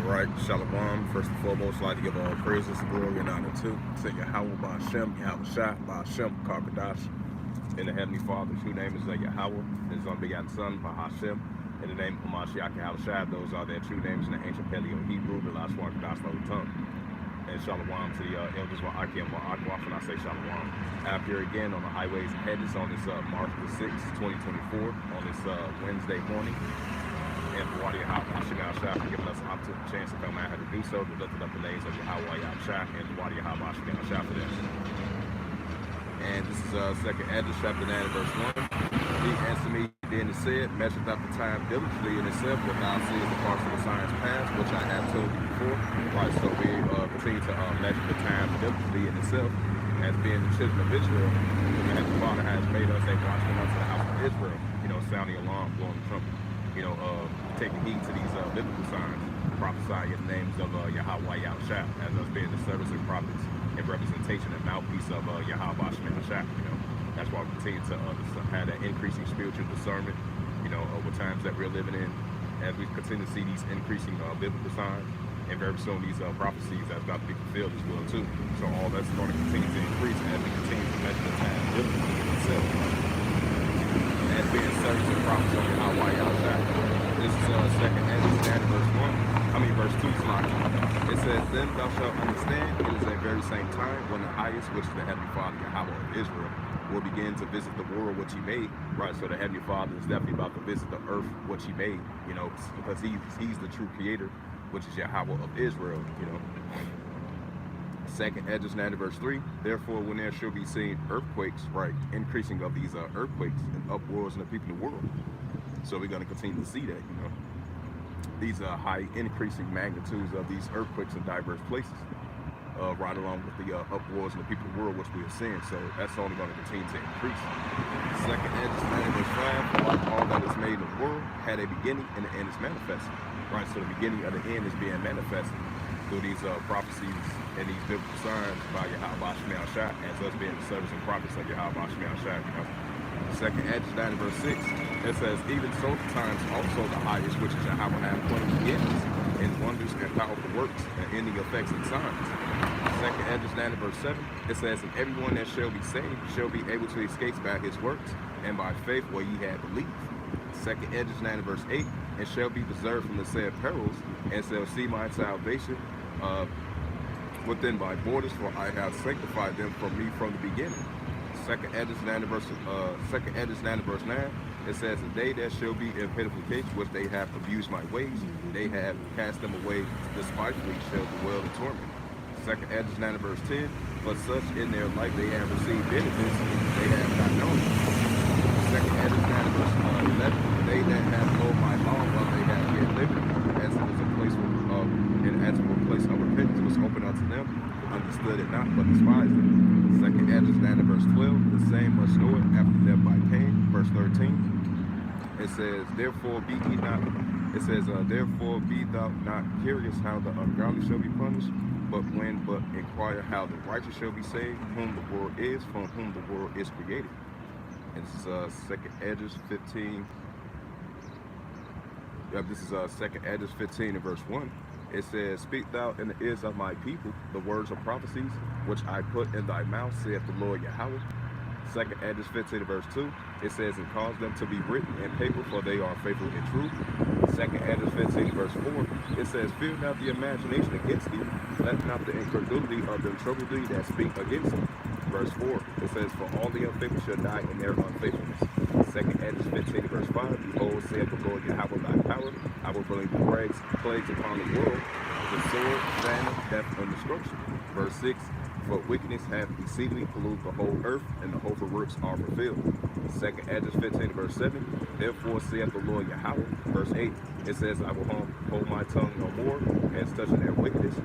Right, Shalom. First and foremost, I'd like to give all praises, glory, and honor to Yahweh Ba'Shem, Yahweh Shah, Ba'Shem, Karkadash, in the Heavenly Father, whose name is Yahweh, his unbegotten Son, Bahashem, in the name of Mashiach Yahweh Shah. Those are their true names in the ancient Paleo Hebrew, the last one, the gospel tongue. And Shalom to the elders of Aki and Wa'akwaf, and I say Shalom. Out here again on the highways and hedges on this March the 6th, 2024, on this Wednesday morning. And for Wadi Yahweh Shah for giving us an opportunity chance to come out here to do so, to lift up the names of Yahweh Shah and Wadi Yahweh Shah for them. And this is second Ezra chapter 9 verse 1. He answered me, then he said, measured up the time diligently in itself, but thou seest the parts of the science past, which I have told you before. Right, so we continue to measure the time diligently in itself, as being the children of Israel, and the Father has made us a watchman unto the house of Israel, sounding alarm, blowing the trumpet, taking heed to these biblical signs, prophesying in the names of Yahweh Shah, as us being the servants and prophets and representation and mouthpiece of Yahweh Shah. That's why we continue to have that increasing spiritual discernment, over times that we're living in, as we continue to see these increasing biblical signs, and very soon these prophecies that's about to be fulfilled as well too. So all that's going to continue to increase as we continue to measure the time biblically in itself. As being servants and prophets of Yahweh Shah. This is second Ezra verse 1. Verse 2 slide. It says, then thou shalt understand it is at very same time when the highest, which is the Heavenly Father, Yahweh of Israel, will begin to visit the world which he made. Right, so the Heavenly Father is definitely about to visit the earth which he made, because he's the true creator, which is Yahweh of Israel, Second Ezra 9 verse 3. Therefore, when there shall be seen earthquakes, right, increasing of these earthquakes and uproars in the people of the world. So we're going to continue to see that, these high increasing magnitudes of these earthquakes in diverse places, right along with the uproars in the people of the world, which we are seeing. So that's only going to continue to increase. Second Ezra 9 verse 5, for like all that is made in the world had a beginning and the end is manifested. Right, so the beginning of the end is being manifested through these prophecies and these biblical signs by Yahweh Shah, as us being the servants and prophets of Yahweh Shah. Second Ezra 9 verse 6, it says, even so times also the highest, which is Yahweh have appointed beginnings and wonders and powerful works and ending effects and signs. Second Ezra 9 verse 7, it says, and everyone that shall be saved shall be able to escape by his works and by faith where ye have believed. Second Ezra 9 verse 8, and shall be preserved from the said perils, and shall see my salvation within my borders, for I have sanctified them from me from the beginning. Second Ezra 9 verse 9, it says, and they that shall be in pitiful case, which they have abused my ways, they have cast them away despitefully, shall dwell in torment. Second Ezra 9 verse 10, but such in their life they have received benefits, they have not known it. Second Ezra 9 verse 11, they that have known my law, while they have yet lived, as it was a place of place of repentance was open unto them, understood it not, but despised it. Second Ezra 9 verse 12, the same must know it after death by pain. Verse 13, it says, therefore be ye not, therefore be thou not curious how the ungodly shall be punished, but inquire how the righteous shall be saved, whom the world is, from whom the world is created. And this is second Ezra 15. This is second Ezra 15 and verse 1. It says, speak thou in the ears of my people the words of prophecies, which I put in thy mouth, saith the Lord Yahweh. Second Ezra 15 verse 2, it says, and cause them to be written in paper, for they are faithful and true. Second Ezra 15 verse 4, it says, fear not the imagination against thee, let not the incredulity of them trouble thee that speak against thee. Verse 4, it says, for all the unfaithful shall die in their unfaithfulness. Second Ezra 15 verse 5, behold, saith the Lord Yahweh thy power, I will bring the plagues upon the world, with the sword, famine, death, and destruction. Verse 6, for wickedness hath exceedingly polluted the whole earth, and the whole works are fulfilled. Second Ezra 15 verse 7, therefore saith the Lord Yahweh. Verse 8, it says, I will hold my tongue no more, as touching their wickedness.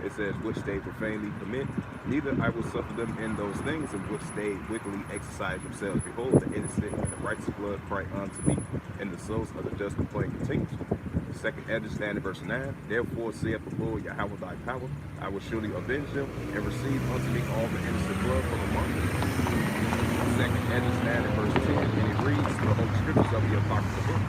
It says, which they profanely commit, neither I will suffer them in those things in which they wickedly exercise themselves. Behold, the innocent and the righteous blood cry unto me, and the souls of the just complain continues. Second Ezra 9 verse 9, therefore saith the Lord Yahweh thy power, I will surely avenge them, and receive unto me all the innocent blood from among them. Second Ezra 9 and verse 10, and it reads the whole scriptures of the apocryphal book.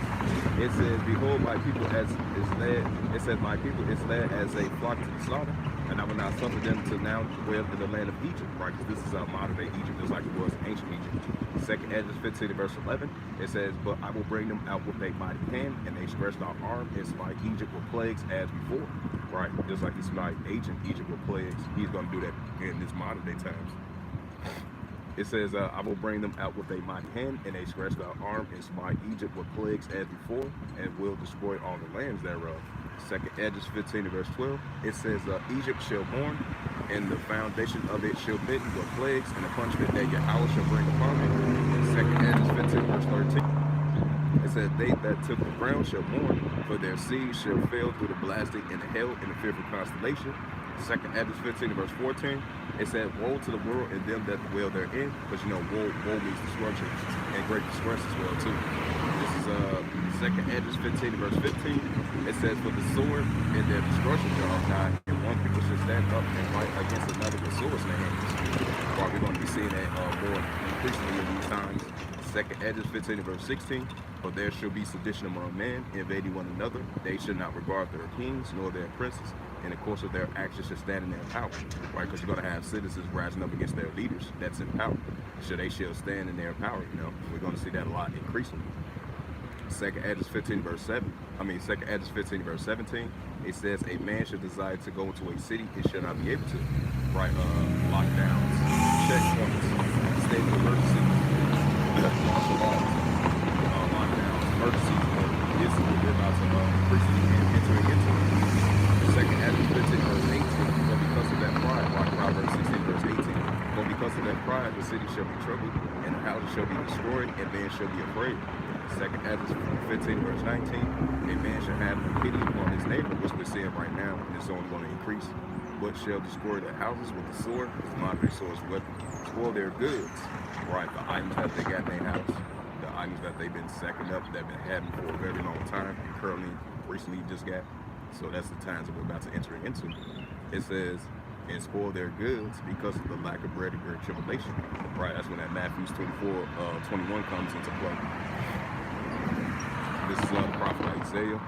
It says, "Behold, my people as is led." It says, "My people is led as a flock to the slaughter, and I will not suffer them to now dwell in the land of Egypt." Right, because this is modern day Egypt, just like it was ancient Egypt. Second Ezra 15 and verse 11. It says, "But I will bring them out with a mighty hand, and they stretched out arm and smite Egypt with plagues as before." Right, just like he smite ancient Egypt with plagues, he's going to do that in this modern day times. It says, "I will bring them out with a mighty hand, and a stretched out arm, and smite Egypt with plagues as before, and will destroy all the lands thereof." Second Ezra 15 and verse 12. It says, "Egypt shall mourn, and the foundation of it shall bitten with plagues, and the punishment that Yahweh shall bring upon it." And Second Ezra 15 verse 13. It says, "They that took the ground shall mourn, for their seed shall fail through the blasting and the hail and the fearful constellation." Second Ezra 15 verse 14. It said, "Woe to the world and them that dwell therein," because woe means destruction and great distress as well too. This is Second Ezra 15 verse 15. It says, "For the sword and their destruction draweth nigh, and one people should stand up and fight against another with swords in their hands." Well, we're going to be seeing that more increasingly in these times. Second Ezra 15 verse 16. "For there shall be sedition among men, invading one another. They should not regard their kings nor their princes, and the course of their actions should stand in their power." Right, because you're going to have citizens rising up against their leaders that's in power. So they shall stand in their power. We're going to see that a lot increasingly. Second Ezra 15 verse 7. Second Ezra 15 verse 17. It says, "A man should desire to go into a city, it shall not be able to." Right, lockdowns, checkpoints, state of emergency, martial laws, lockdowns, emergencies. This is what we're about to increasingly entering into. Second Ezra 15 verse 18. "But because of that pride," like Proverbs 16 verse 18. "But because of that pride, the city shall be troubled, and the houses shall be destroyed, and men shall be afraid." Second Ezra 15 verse 19. "A man shall have pity upon his neighbor," which we're seeing right now, and it's only going to increase. "But shall destroy their houses with the sword," with modern swords, "what spoil their goods." Right, the items that they got in their house, the items that they've been sacking up, that they've been having for a very long time, and currently, recently just got. So that's the times that we're about to enter into. It says, "And spoil their goods because of the lack of bread and great tribulation." Right, that's when that Matthew 24:21 comes into play. This is the prophet Isaiah.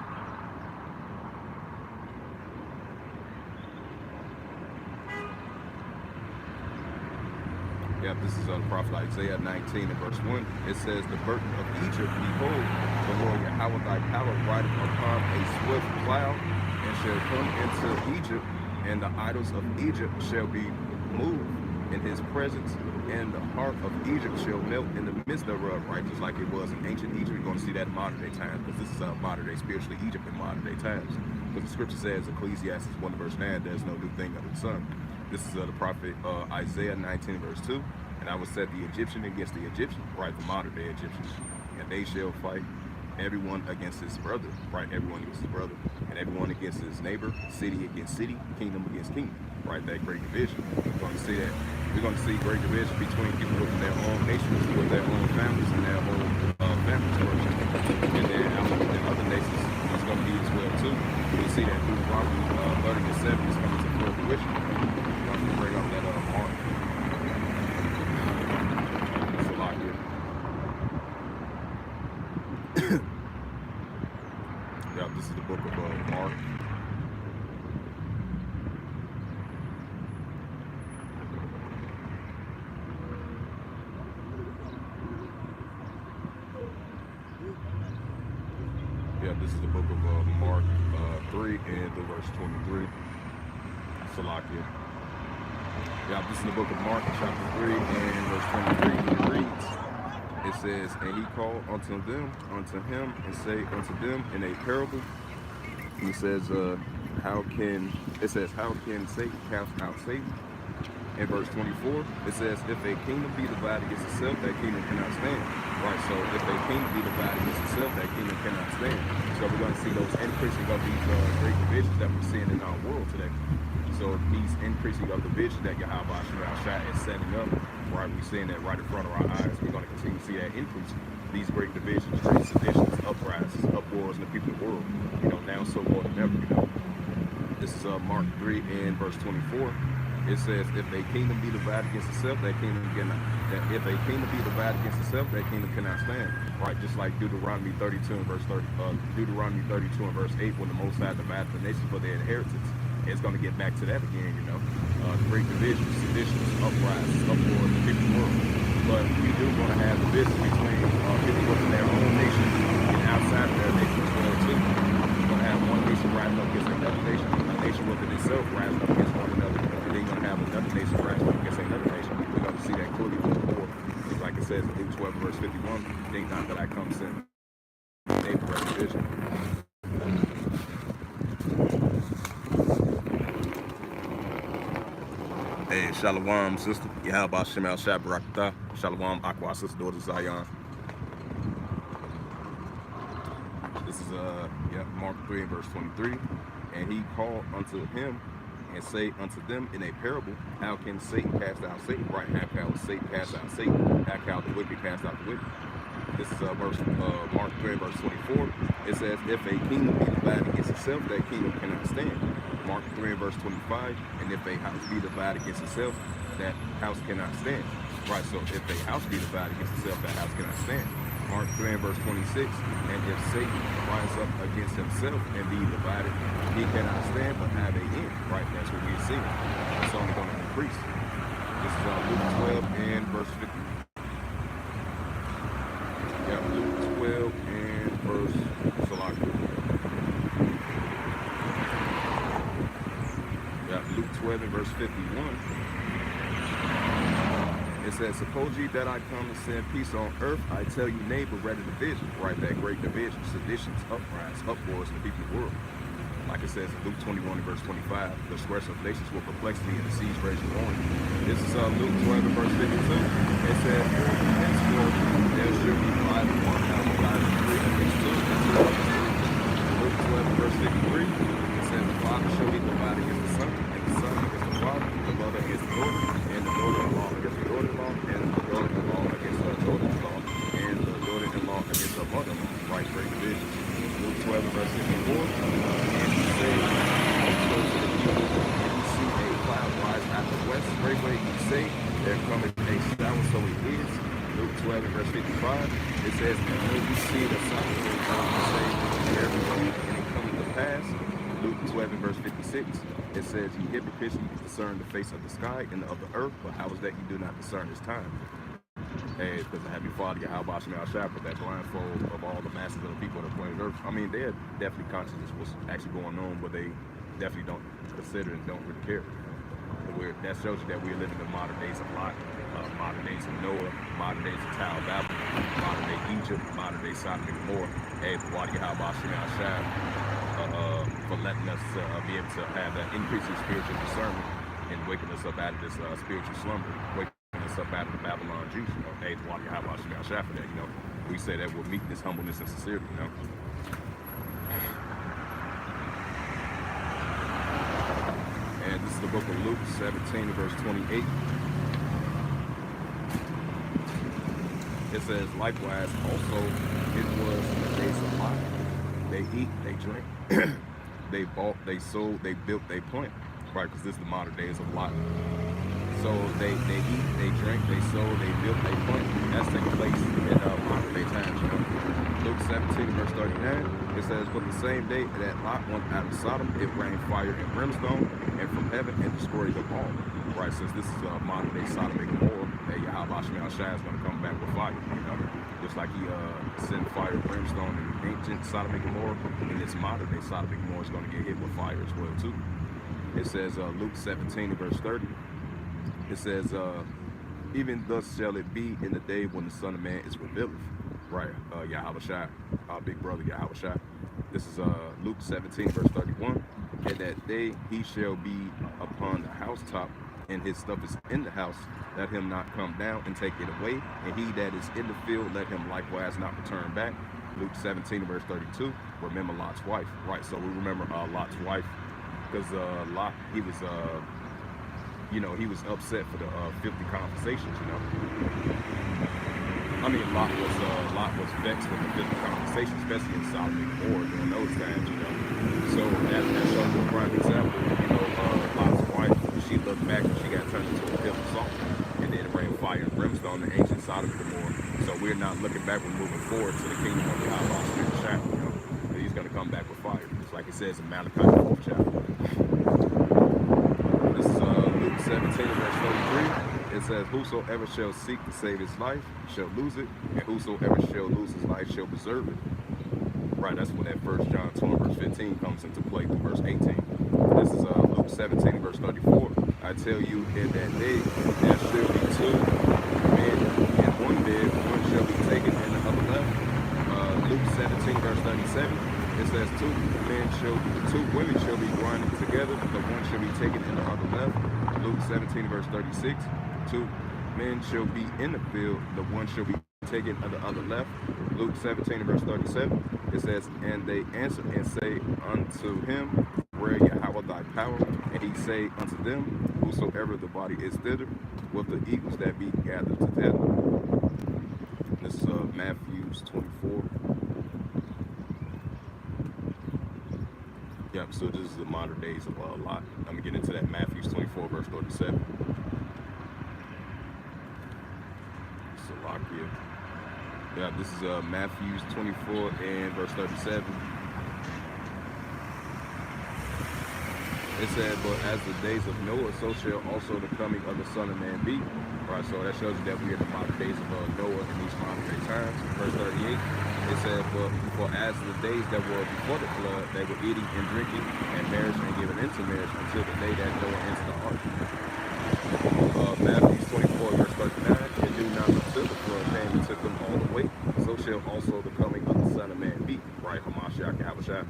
This is the prophet Isaiah 19 and verse 1. It says, "The burden of Egypt, behold, the Lord Yahweh thy power rideth upon a swift cloud, and shall come into Egypt, and the idols of Egypt shall be moved in his presence, and the heart of Egypt shall melt in the midst thereof." Right, just like it was in ancient Egypt. You're going to see that in modern day times, because this is modern day spiritually Egypt in modern day times. Because the scripture says, Ecclesiastes 1 verse 9, "There's no new thing under the sun." This is the prophet Isaiah 19 verse 2. "And I will set the Egyptian against the Egyptian," right, the modern day Egyptians, "and they shall fight everyone against his brother," right, everyone against his brother, "and everyone against his neighbor, city against city, kingdom against kingdom." Right, that great division. We're going to see that. We're going to see great division between people within their own nations, with their own families, and their own family structure. And then in other nations, it's going to be as well too. We see that Deuteronomy 30 and 7 is coming to full fruition. I'm going to bring up that mark. It's a lot here. This is the book of Mark. This is the book of Mark 3 and the verse 23. Salakia. This is the book of Mark chapter 3 and verse 23. It reads, it says, "And he called unto him, and say unto them in a parable." He says, how can Satan cast out Satan? In verse 24, it says, "If a kingdom be divided against itself, that kingdom cannot stand." Right, so if a kingdom be divided against itself, that kingdom cannot stand. So we're going to see those increasing of these great divisions that we're seeing in our world today. So these increasing of divisions that Yahweh Shah is setting up, right, we're seeing that right in front of our eyes. We're going to continue to see that increase. These great divisions, great seditions, uprisings, upwars in the people of the world. Now so more than ever, This is Mark 3 and verse 24. It says, if a kingdom be divided against itself, that kingdom cannot. That if a kingdom be divided against itself, that kingdom cannot stand. Right, just like Deuteronomy 32 and verse 30. Deuteronomy 32 and verse 8, when the Most High divided the nations for their inheritance. It's going to get back to that again, you know. Great divisions, seditions, uprisings, uproars, the people world. But we do going to have divisions between people within their own nation and outside of their nation as well too. You're going to have one nation rising up against another nation, a nation within itself rising up against one another, and then you're going to have another nation rising up against another nation. We're going to see that clearly from the war. Like it says in Luke 12 verse 51, think not that I come send a division. Hey, Shalom, sister. Yahaba Shemal Shabrakta. Shalom, Aqua, sister, daughter Zion. This is Mark 3 verse 23. And he called unto him and say unto them in a parable, how can Satan cast out Satan? Right, how can Satan cast out Satan? How can the wicked cast out the wicked? This is Mark 3 verse 24. It says, if a kingdom be divided against itself, that kingdom cannot stand. Mark 3 verse 25, and if a house be divided against itself, that house cannot stand. Right, so if a house be divided against itself, that house cannot stand. Mark 3 verse 26, and if Satan rise up against himself and be divided, he cannot stand but have a end. Right, that's what we see. It's only going to increase. This is Luke 12 and verse 50. Yeah, Luke 12 and verse Luke 12 and verse 51. It says, suppose ye that I come and send peace on earth, I tell you, neighbor, ready division. Right, that great division, seditions, uprisings, uproars in the people of the world. Like it says in Luke 21 and verse 25, the squares of nations with perplexity and the seas raging warning. This is Luke 12 and verse 52. It says, henceforth there shall be 5 in 1 house, 5 in 3 against 2, and 2 against 3. Luke 12 and verse 53, it says, the father shall be divided against the son, and the son against the father, the mother against the daughter, and the daughter-in-law against the daughter-in-law, and the daughter-in-law against her daughter-in-law, and the daughter-in-law against her mother-in-law. Right, great division. Luke 12 and verse 54, and he said, also to the people, if you see a cloud rise out of the west, straightway you say, there cometh a shower, so it is. Luke 12 and verse 55, it says, and when you see the sun, you say, everything, and it cometh to pass. Luke 12 and verse 56, it says, ye hypocrites, you discern the face of the sky and of the earth, but how is that you do not discern his time? Hey, because I have your father, Yahweh Shemel Shah, put that blindfold of all the masses of the people on the planet Earth. I mean, they're definitely conscious of what's actually going on, but they definitely don't consider and don't really care. That shows you that we're living in modern days a lot. Modern days of Noah, modern days of Tower of Babel, modern day Egypt, modern day Sodom and Gomorrah. Hey, Wadi Yahweh Shemel Shah for letting us be able to have that increase in spiritual discernment and waking us up out of this spiritual slumber. Us up out of the Babylon Jews, you know. Hey, Wadi Yahweh Shemel Shah for that, you know. We say that with meekness, humbleness, and sincerity, you know. And this is the book of Luke 17, verse 28. It says, likewise, also, it was in the days of Lot. They eat, they drink, they bought, they sold, they built, they plant. Right, because this is the modern days of Lot. So they eat, they drink, they sold, they built, they plant. That's taking place in modern day times, you know. Luke 17, verse 39, it says, but the same day that Lot went out of Sodom, it rained fire and brimstone and from heaven and destroyed them all. Right, since this is modern day Sodom and Gomorrah, that Yahweh Shemel Shah is going to come back with fire, you know. Just like he sent fire and brimstone in ancient Sodom and Gomorrah, and this modern day Sodom and Gomorrah is going to get hit with fire as well too. It says Luke 17, verse 30. It says, even thus shall it be in the day when the Son of Man is revealed. Right, Yahweh Shai, our big brother Yahweh Shai. This is Luke 17, verse 31. And that day he shall be upon the housetop, and his stuff is in the house. Let him not come down and take it away. And he that is in the field, let him likewise not return back. Luke 17, verse 32. Remember Lot's wife. Right, so we remember Lot's wife, because Lot, he was you know, he was upset for the filthy conversations, you know. I mean, Lot was vexed with the filthy conversations, especially in Sodom and Gomorrah during those times, you know. So that shows a prime example, you know, Lot's wife, she looked back and she looking back, we're moving forward to the kingdom of Yahweh Shemel Shah. He's going to come back with fire, just like it says in Malachi 4th chapter. This is Luke 17, verse 33. It says, whosoever shall seek to save his life shall lose it, and whosoever shall lose his life shall preserve it. Right, that's when that 1 John 2, verse 15 comes into play through verse 18. This is Luke 17, verse 34. I tell you, in that day there shall be two men in one bed, one shall be taken and the other left. Luke 17, verse 37. It says two women shall be grinding together, the one shall be taken and the other left. Luke 17, verse 36. Two men shall be in the field, the one shall be taken and the other left. Luke 17, verse 37. It says, and they answered and say unto him, where Yahweh thy power? And he say unto them, whosoever the body is thither, with the eagles that be gathered together. This is Matthew 24. Yep, so this is the modern days of Lot. I'm going to get into that Matthew 24, verse 37. It's a lot here. Yeah, this is Matthew 24 and verse 37. It said, but as the days of Noah, so shall also the coming of the Son of Man be. Right, so that shows you that we're in the modern days of Noah in these modern day times. Verse 38, it said, but for as the days that were before the flood, they were eating and drinking and marriage and giving into marriage until the day that Noah entered the ark. Matthew 24, verse 39, it knew not until the flood came and took them all away. So shall also the coming of the Son of Man be. Right, Hamashiach Yahushua.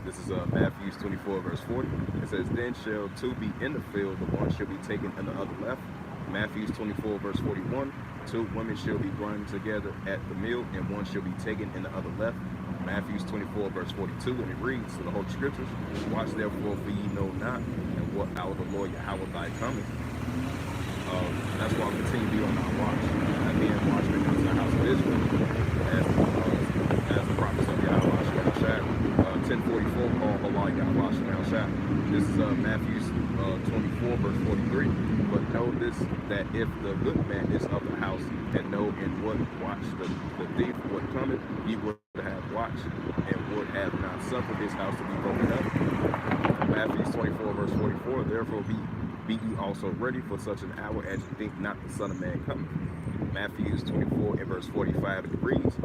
This is Matthew 24, verse 40. It says, then shall two be in the field, the one shall be taken and the other left. Matthew 24, verse 41. Two women shall be grinding together at the mill, and one shall be taken and the other left. Matthew 24, verse 42, and it reads, to the Holy Scriptures, watch therefore, for ye know not, and what hour the Lord Yahweh thy cometh. That's why I'm continuing to be on our watch. And being watchmen unto the house of Israel, as the prophets of Yahweh Shemel Shah. 1044 called Allah Yahweh Shemel Shah. This is Matthew 24, verse 43. But know this, that if the good man is of the house, and know in what watch the thief would cometh, he would have watched, and would have not suffered his house to be broken up. Matthew 24, verse 44. Therefore be ye also ready for such an hour as you think not the Son of Man cometh. Matthew 24 and verse 45, it reads,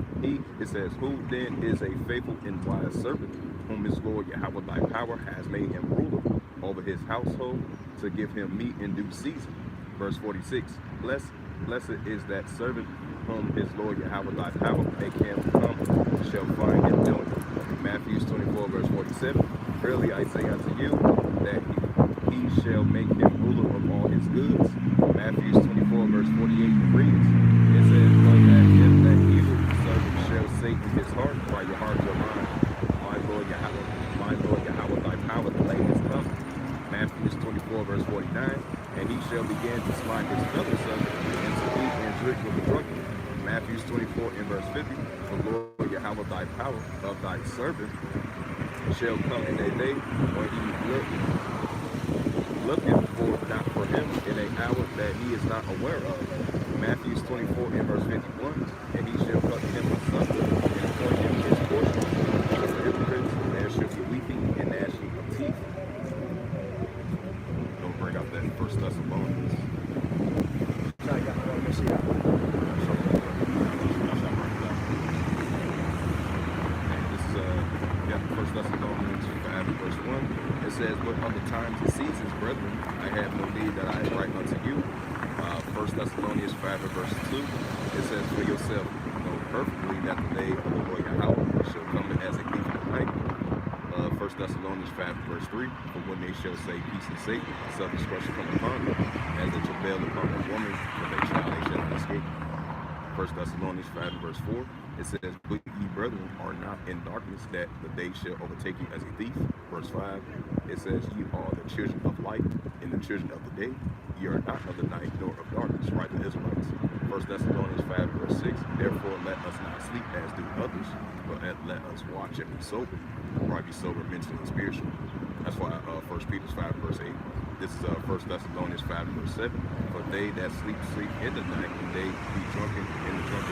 it says, who then is a faithful and wise servant, whom his Lord Yahweh thy power has made him ruler over his household, to give him meat in due season. Verse 46, blessed is that servant whom his Lord Yahweh thy power make him come, shall find him doing. Matthew 24, verse 47, verily I say unto you, that he shall make him ruler of all his goods. Matthew 24, verse 48, reads, it says, but that if that evil servant shall say in his heart, by your heart or mine, my Lord Yahweh thy power delay his coming. Matthew 24, verse 49, and he shall begin to smite his fellow servant, and to eat and drink with the drunken. Matthew 24 and verse 50, the Lord Yahweh thy power of thy servant shall come in a day when he looking for not for him in an hour that he is not aware of. Matthew 24 and verse 51, and he shall cut him asunder and appoint him his portion. For hypocrites, there shall be weeping and gnashing of teeth. Don't bring up that First Thessalonians. First Thessalonians 5 verse 1. It says, but of the times and seasons, brethren, I have no need that I write unto you. First Thessalonians 5 verse 2. It says, for yourself know perfectly that the day of the Lord Yahweh shall come as a thief in the night. First Thessalonians 5 verse 3. For when they shall say peace and safety, self-destruction come upon them, as a travail upon a woman, with a child they shall not escape. First Thessalonians 5 verse 4. It says, but ye brethren are not in darkness, that the day shall overtake you as a thief. Verse 5, it says, ye are the children of light and the children of the day. Ye are not of the night nor of darkness. Right, the Israelites. First Thessalonians 5 verse 6, therefore let us not sleep as do others, but let us watch and be sober. Right, be sober mentally and spiritually. That's why 1 Peter 5 verse 8. This is 1 Thessalonians 5 and verse 7. For they that sleep, sleep in the night, and they be drunken in the night.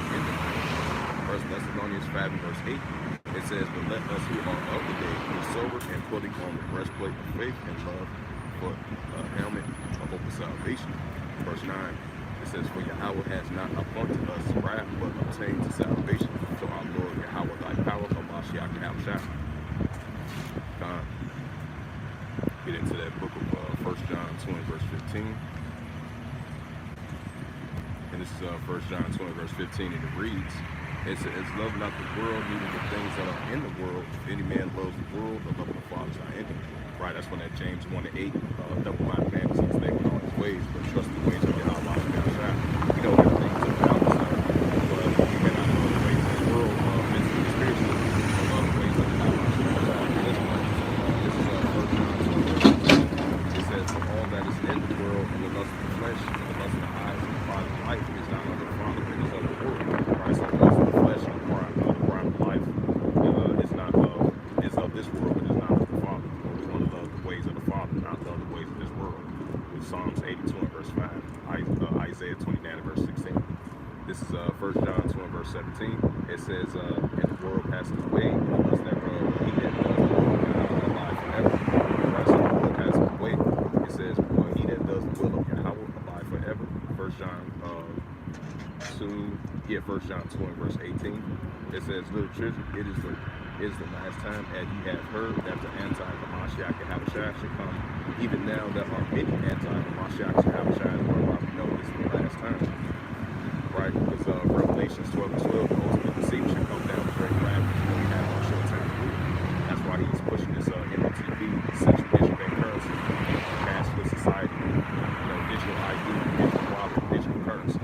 1 Thessalonians 5 and verse 8. It says, but let us who are of the day be sober, and putting on the breastplate of faith and love, for a helmet of hope of salvation. Verse 9. It says, for Yahweh has not appointed us wrath, but obtained salvation to our Lord Yahweh thy power of Mashiach Yahushua. Get into that book of 1 John 20 verse 15. And this is 1 John 20 verse 15, and it reads, it says, love not the world, neither the things that are in the world. If any man loves the world, the love of the Father is not in him. Right, that's when that James 1 and 8, double-minded man is unstable in all his ways, but trust the ways of Yahweh Yahushua. You know, everything is of the outside, but you cannot know the ways of this world, mentally, spiritually, or love the ways of Yahweh Yahushua. This one, this is 1 John 2. It says, for all that is in the world, and the lust of the flesh, and the lust of the eyes, and the pride of life, is not of the Father, but is of the world. Right, so the lust of the flesh, and the pride of life, is not of, is of this world, but is not of the Father. We want to love the ways of the Father, not love the ways of this world. With Psalms 82 and verse 5, Isaiah 29 and verse 16. This is 1 John 2 and verse 17. It says, and the world passes away, and the lust thereof, he that does the will of God abide forever. Right, so the world passes away. It says, well, he that does the will of Yahweh abide forever. 1 John 1 John 2 and verse 18. It says, little children, it is the last time, as ye have heard that the anti-Mashiach Yahushua should come. Even now there are many anti-Mashiach Yahushua, whereby we know this is the last time. Right? Because Revelations 12 and 12, the ultimate deceiver should come down with great wrath. We have no short time to do it. That's why he's pushing this MOTB, central digital currency, cashless society, digital ID, digital wallet, digital currency.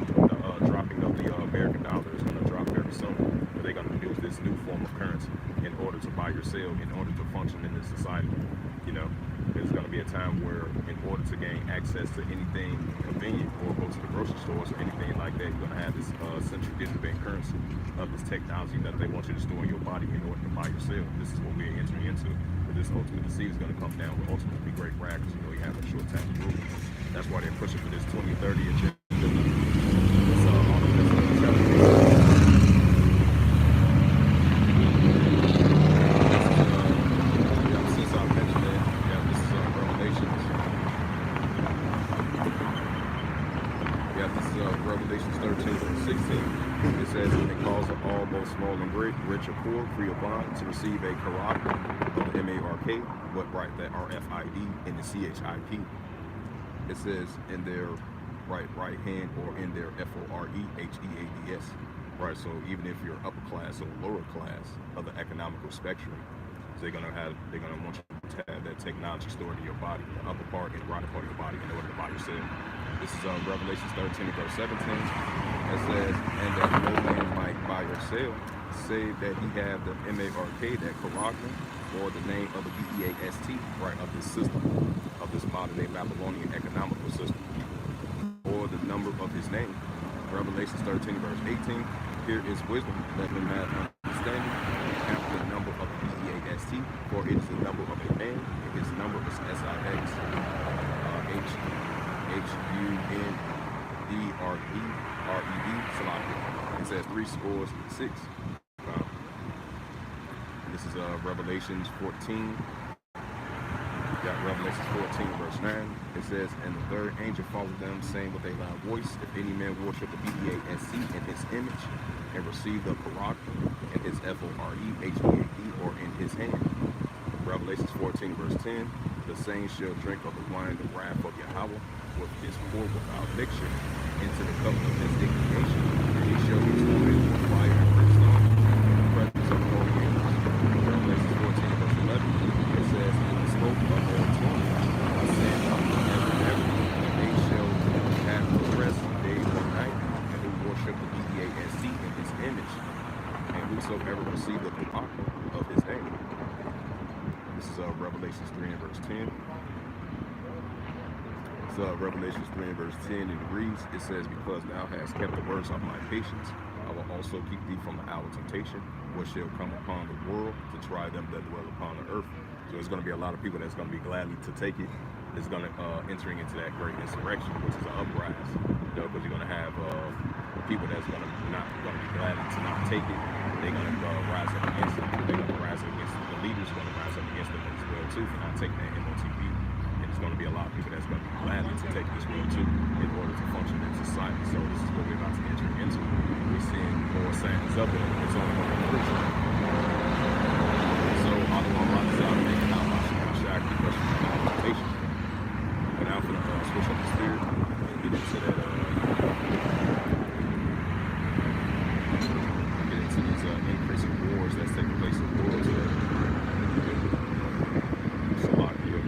The dropping of the American dollar is going to drop very soon. They're going to use this new form of currency in order to buy or sell, in order to function in this society. There's going to be a time where, in order to gain access to anything convenient, or go to the grocery stores or anything like that, you're going to have this central digital bank currency of this technology that they want you to store in your body in order to buy or sell. This is what we're entering into. But this ultimate deceit is going to come down with ultimately great wrath, because you have a short time to rule. That's why they're pushing for this 2030 agenda. It's all of this Revelations 13 and 16. It says, and it calls all, both small and great, rich or poor, free or bond, to receive a Karak, of the M-A-R-K, but right, that R-F-I-D, and the C-H-I-P. It says, in their right hand, or in their F-O-R-E-H-E-A-D-S. Right, so even if you're upper class or lower class of the economical spectrum, they're gonna want you to have that technology stored in your body, the upper part and the right part of your body, in order to buy yourself. This is Revelations 13 verse 17. It says, and that no man might buy or sell, save that he have the M-A-R-K, that Karaka, or the name of the B-E-A-S-T, right, of this system, of this modern day Babylonian economical system, or the number of his name. Revelations 13 verse 18. Here is wisdom, let him have understanding, and count the number of the B-E-A-S-T, for it is the number of a man, and his number is S-I-X, H-U-N-D-R-E-R-E-D, Salakia. It says 66. This is Revelations 14. Got Revelations 14 verse 9. It says, and the third angel followed them, saying with a loud voice, if any man worship the B-E-A-S-C in his image, and receive the Karak in his F-O-R-E-H-E-A-D, or in his hand. Revelations 14 verse 10. The same shall drink of the wine, the wrath of Yahweh, with his pour without mixture, into the cup of his indignation. And he shall be tormented with fire and brimstone, in the presence of the Holy angels. Revelations 14 verse 11. It says, and the smoke of their tongue ascend up to heaven and ever, and they shall have no rest day or night, and who worship the B-E-A-S-C in his image, and whosoever receive the Karak of his name. This is Revelations 3 and verse 10. It's Revelations 3 and verse 10, and it reads, it says, because thou hast kept the words of my patience, I will also keep thee from the hour of temptation, which shall come upon the world to try them that dwell upon the earth. So it's going to be a lot of people that's going to be gladly to take it. It's going to entering into that great insurrection, which is an uprise. Because you're going to have people that's going to be gladly to not take it. They're going to rise up against it. They're going to rise up against it. The leaders are going to rise up against them as well too for not taking that MOTB. And it's going to be a lot of people that's going to be gladly to take this world too in order to function in society. So this is what we're about to enter into. We're seeing more signs of it. It's only going to increase. So all the one rises out and making out my shack, the question of consultation. But now for the switch up the spirit and get into that. Get into these increasing wars that's taking place in the world today. It's a lot here.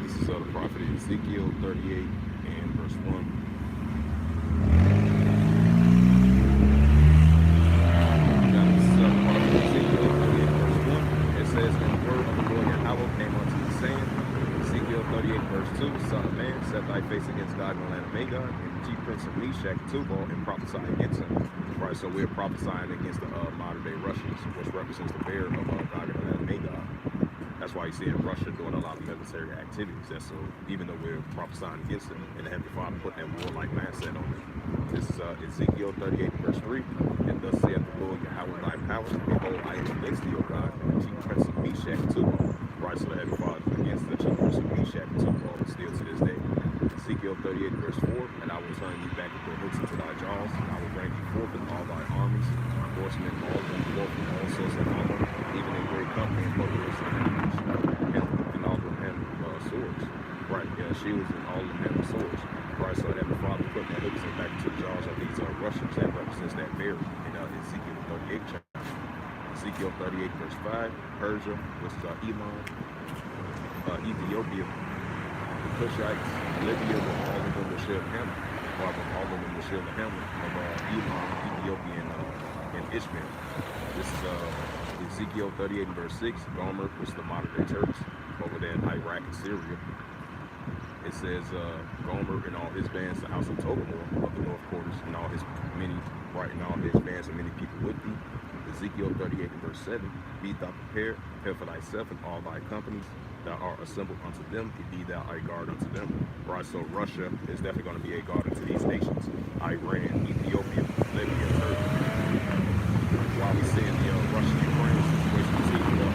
This is the prophet Ezekiel 38 and verse 1. Now this is the prophet Ezekiel 38 verse 1. It says, "And the word of the Lord Yahweh came unto me, saying," Ezekiel 38 verse 2, "Son of man, set thy face against God in the land of Magog, and the chief prince of Meshach and Tubal, and prophesy against him." Right, so we're prophesying against the modern day Russians, which represents the bearer of God in the land of Magog. That's why you see Russia doing a lot of military activities. And so even though we're prophesying against them, and the Heavenly Father putting that warlike mindset on them. This is Ezekiel 38 verse 3. "And thus saith the Lord Yahweh thy power, behold, I am against thee, O God, and the chief prince of Meshach and Tubal." Right, so the Heavenly Father is against the chief prince of Meshach and Tubal still to this day. Ezekiel 38 verse 4. "And I will turn thee back with the hooks into thy jaws, and I will bring thee forth in all thy armies, horsemen, all of them, forth in all sorts of armor, even in great company, and bucklers and hammers, and all of them have swords." Right, yeah, shields and all of them have swords. Right, so that the Father put the hooks back into the jaws of these Russians. That represents that bear in Ezekiel 38 chapter. Ezekiel 38 verse 5. "Persia," which is Elam, Ethiopia, the Cushites, Libya, with all of them will shield Hammer, or all of them will shield the hammer of Elam, Ethiopia, and Ishmael. This is Ezekiel 38 verse 6. Gomer, which is the modern day Turks, over there in Iraq and Syria. It says Gomer and all his bands, the house of Tobamor of the north quarters, and all his bands and many people with thee. Ezekiel 38 verse 7. "Be thou prepared, prepare for thyself and all thy companies. Thou art assembled unto them, and be thou a guard unto them." Right, so Russia is definitely going to be a guard unto these nations. Iran, Ethiopia, Libya, Turkey. While we see the Russia-Ukraine situation heating up,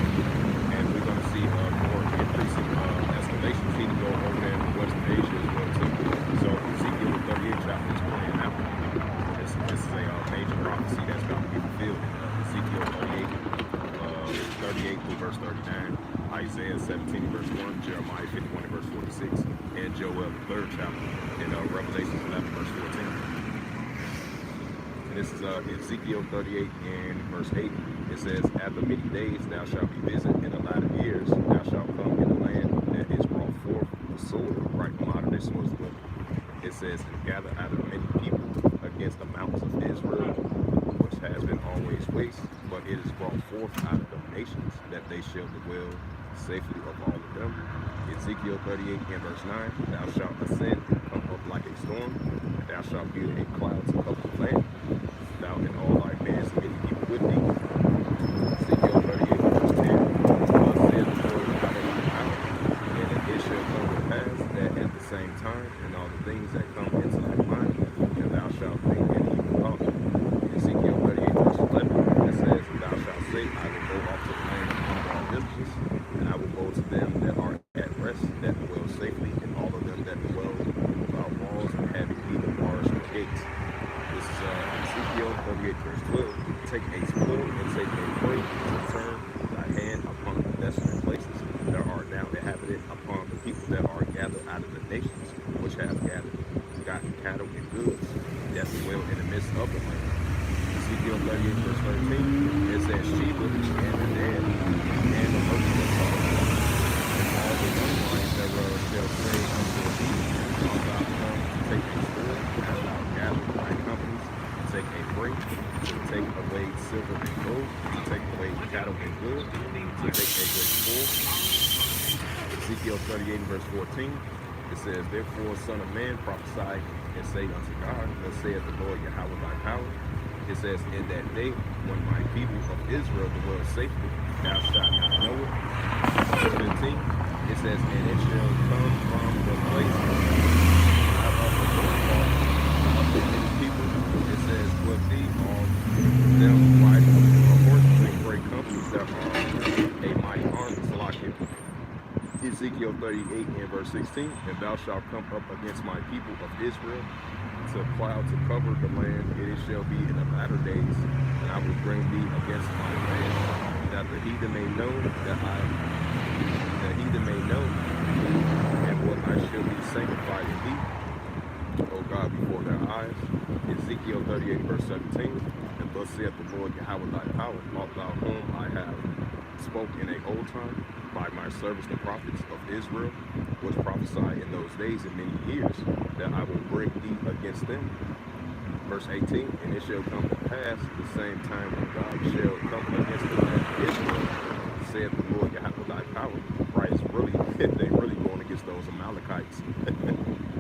and we're going to see more increasing escalations heating up over there in Western Asia as well too. So Ezekiel 38 chapter is playing out. This is a major prophecy that's about to be fulfilled in Ezekiel 38 through verse 39, Isaiah 17 verse 1, Jeremiah 51 verse 46, and Joel the 3rd chapter, and Revelation 11 verse 14. And this is Ezekiel 38 and verse 8. It says, "After many days thou shalt be visited, in the latter years thou shalt come in the land that is brought forth the sword," right, modern day swords. It says, "And gather out of many people against the mountains of Israel, which has been always waste, but it is brought forth out of the nations, that they shall dwell safely of all of them." Ezekiel 38 and verse 9. "Thou shalt ascend and come up like a storm, and thou shalt build a cloud to cover the land, thou and all thy bands and many people with thee." Ezekiel 38 verse 10. "Thus saith the Lord Yahweh thy power, and it shall come to pass that at the same time, and all the things that come into thy mind, and thou shalt think an evil thought." Ezekiel 38 verse 11. It says, "Thou shalt say, I will go off to the land of all villages, and I will go to them that are at rest, that dwell safely, and all of them that dwell without walls, and having neither bars nor gates." This is Ezekiel 38 verse 12. "Take a spool and take a prey, and turn thy hand upon the desolate places that are now inhabited, upon the people that are gathered out of the nations, which have gotten cattle and goods, that dwell in the midst of the land." Ezekiel 38 verse 13. It says, "Sheba and the dead, and the merchant of and all the young lions thereof shall say unto thee, Art thou come to take a sword, as thou gather thy companies, to take a prey, to take away silver and gold, to take away cattle and goods, to take a great spoil?" Ezekiel 38 and verse 14, it says, therefore, son of man, prophesy and say unto God, thus saith the Lord Yahweh thy power. It says, in that day, when my people of Israel dwell safely, thou shalt not know it. Verse 15, it says, and it shall come from the place of the many people. It says, with thee all them riding on horses and great companies that are a mighty army. Salakia. Ezekiel 38 and verse 16, and thou shalt come up against my people of Israel to plow to cover the land, and it shall be in the latter days, and I will bring thee against my land, that the heathen may know and what I shall be sanctified in thee, O God, before their eyes. Ezekiel 38 verse 17, and thus saith the Lord Yahweh thy power, about whom I have spoke in a old time by my servants the prophets of Israel, which prophesy in those days and many years, that I will bring thee against them. Verse 18, and it shall come to pass the same time when God shall come against the land of Israel, saith the Lord Yahweh thy power. Right, it's really, they really going against those Amalekites.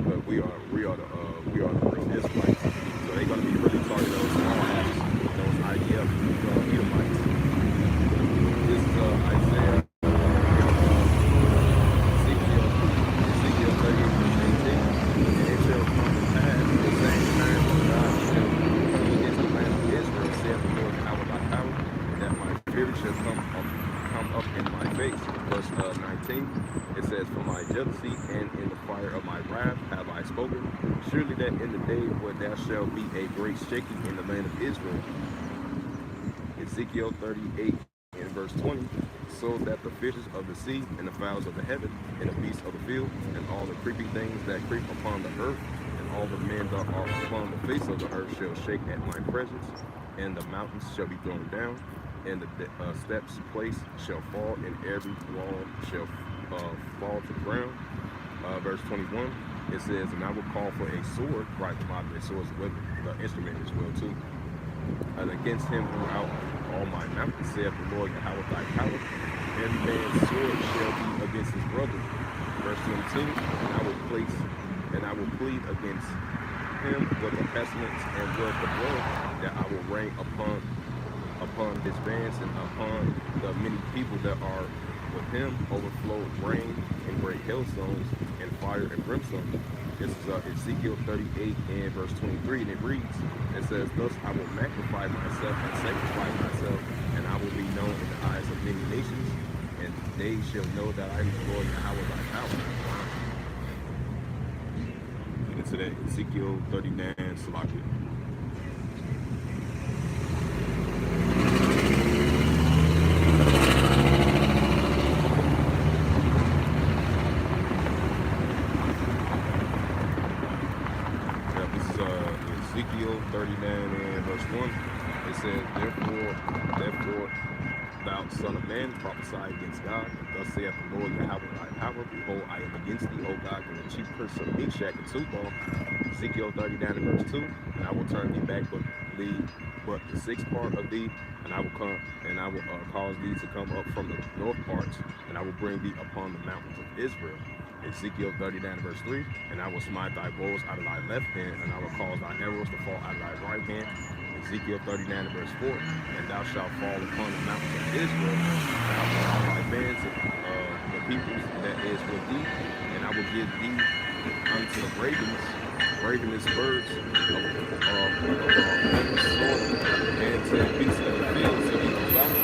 But we are the real Israelites. So they're going to be really targeting those small acts, those IDF Edomites. This is Isaiah, Ezekiel 38 verse 18. And it shall come to pass the same time when God shall come against the land of Israel, saith the Lord Yahweh thy power, that my fury shall come up in my face. Verse 19, it says, for my jealousy and in the fire of my wrath have I spoken. Surely that in the day when there shall be a great shaking in the land of Israel. Ezekiel 38 and verse 20, so that the fishes of the sea and the fowls of the heaven and the beasts of the field and all the creeping things that creep upon the earth and all the men that are upon the face of the earth shall shake at my presence, and the mountains shall be thrown down, and the steps place shall fall, and every wall shall fall to the ground. Verse 21, it says, and I will call for a sword, right, the sword is with the instrument as well too, and against him throughout all my mountains, saith the Lord Yahweh thy power. Every man's sword shall be against his brother. Verse 22, and I will plead against him with the pestilence and with the blood, that I will rain upon his bands and upon the many people that are with him, overflowed rain and great hailstones and fire and brimstone. This is Ezekiel 38 and verse 23, and it reads, it says, thus I will magnify myself and sanctify myself, and I will be known in the eyes of many nations, and they shall know that I am the Lord Yahweh thy power. Get into that Ezekiel 39, Salakia. Ezekiel 39 and verse 1, it says, therefore, thou son of man, prophesy against God, and thus saith the Lord Yahweh thy power, behold, I am against thee, O God, and the chief prince of Meshach and Tubal. Ezekiel 39 and verse 2, and I will turn thee back, but the sixth part of thee, and I will cause thee to come up from the north parts, and I will bring thee upon the mountains of Israel. Ezekiel 39 verse 3, and I will smite thy bows out of thy left hand, and I will cause thy arrows to fall out of thy right hand. Ezekiel 39 verse 4, and thou shalt fall upon the mountains of Israel, and I will all thy bands of the peoples that is with thee, and I will give thee unto the ravenous birds of the soil, and to the beasts of the field, to eat the fowl.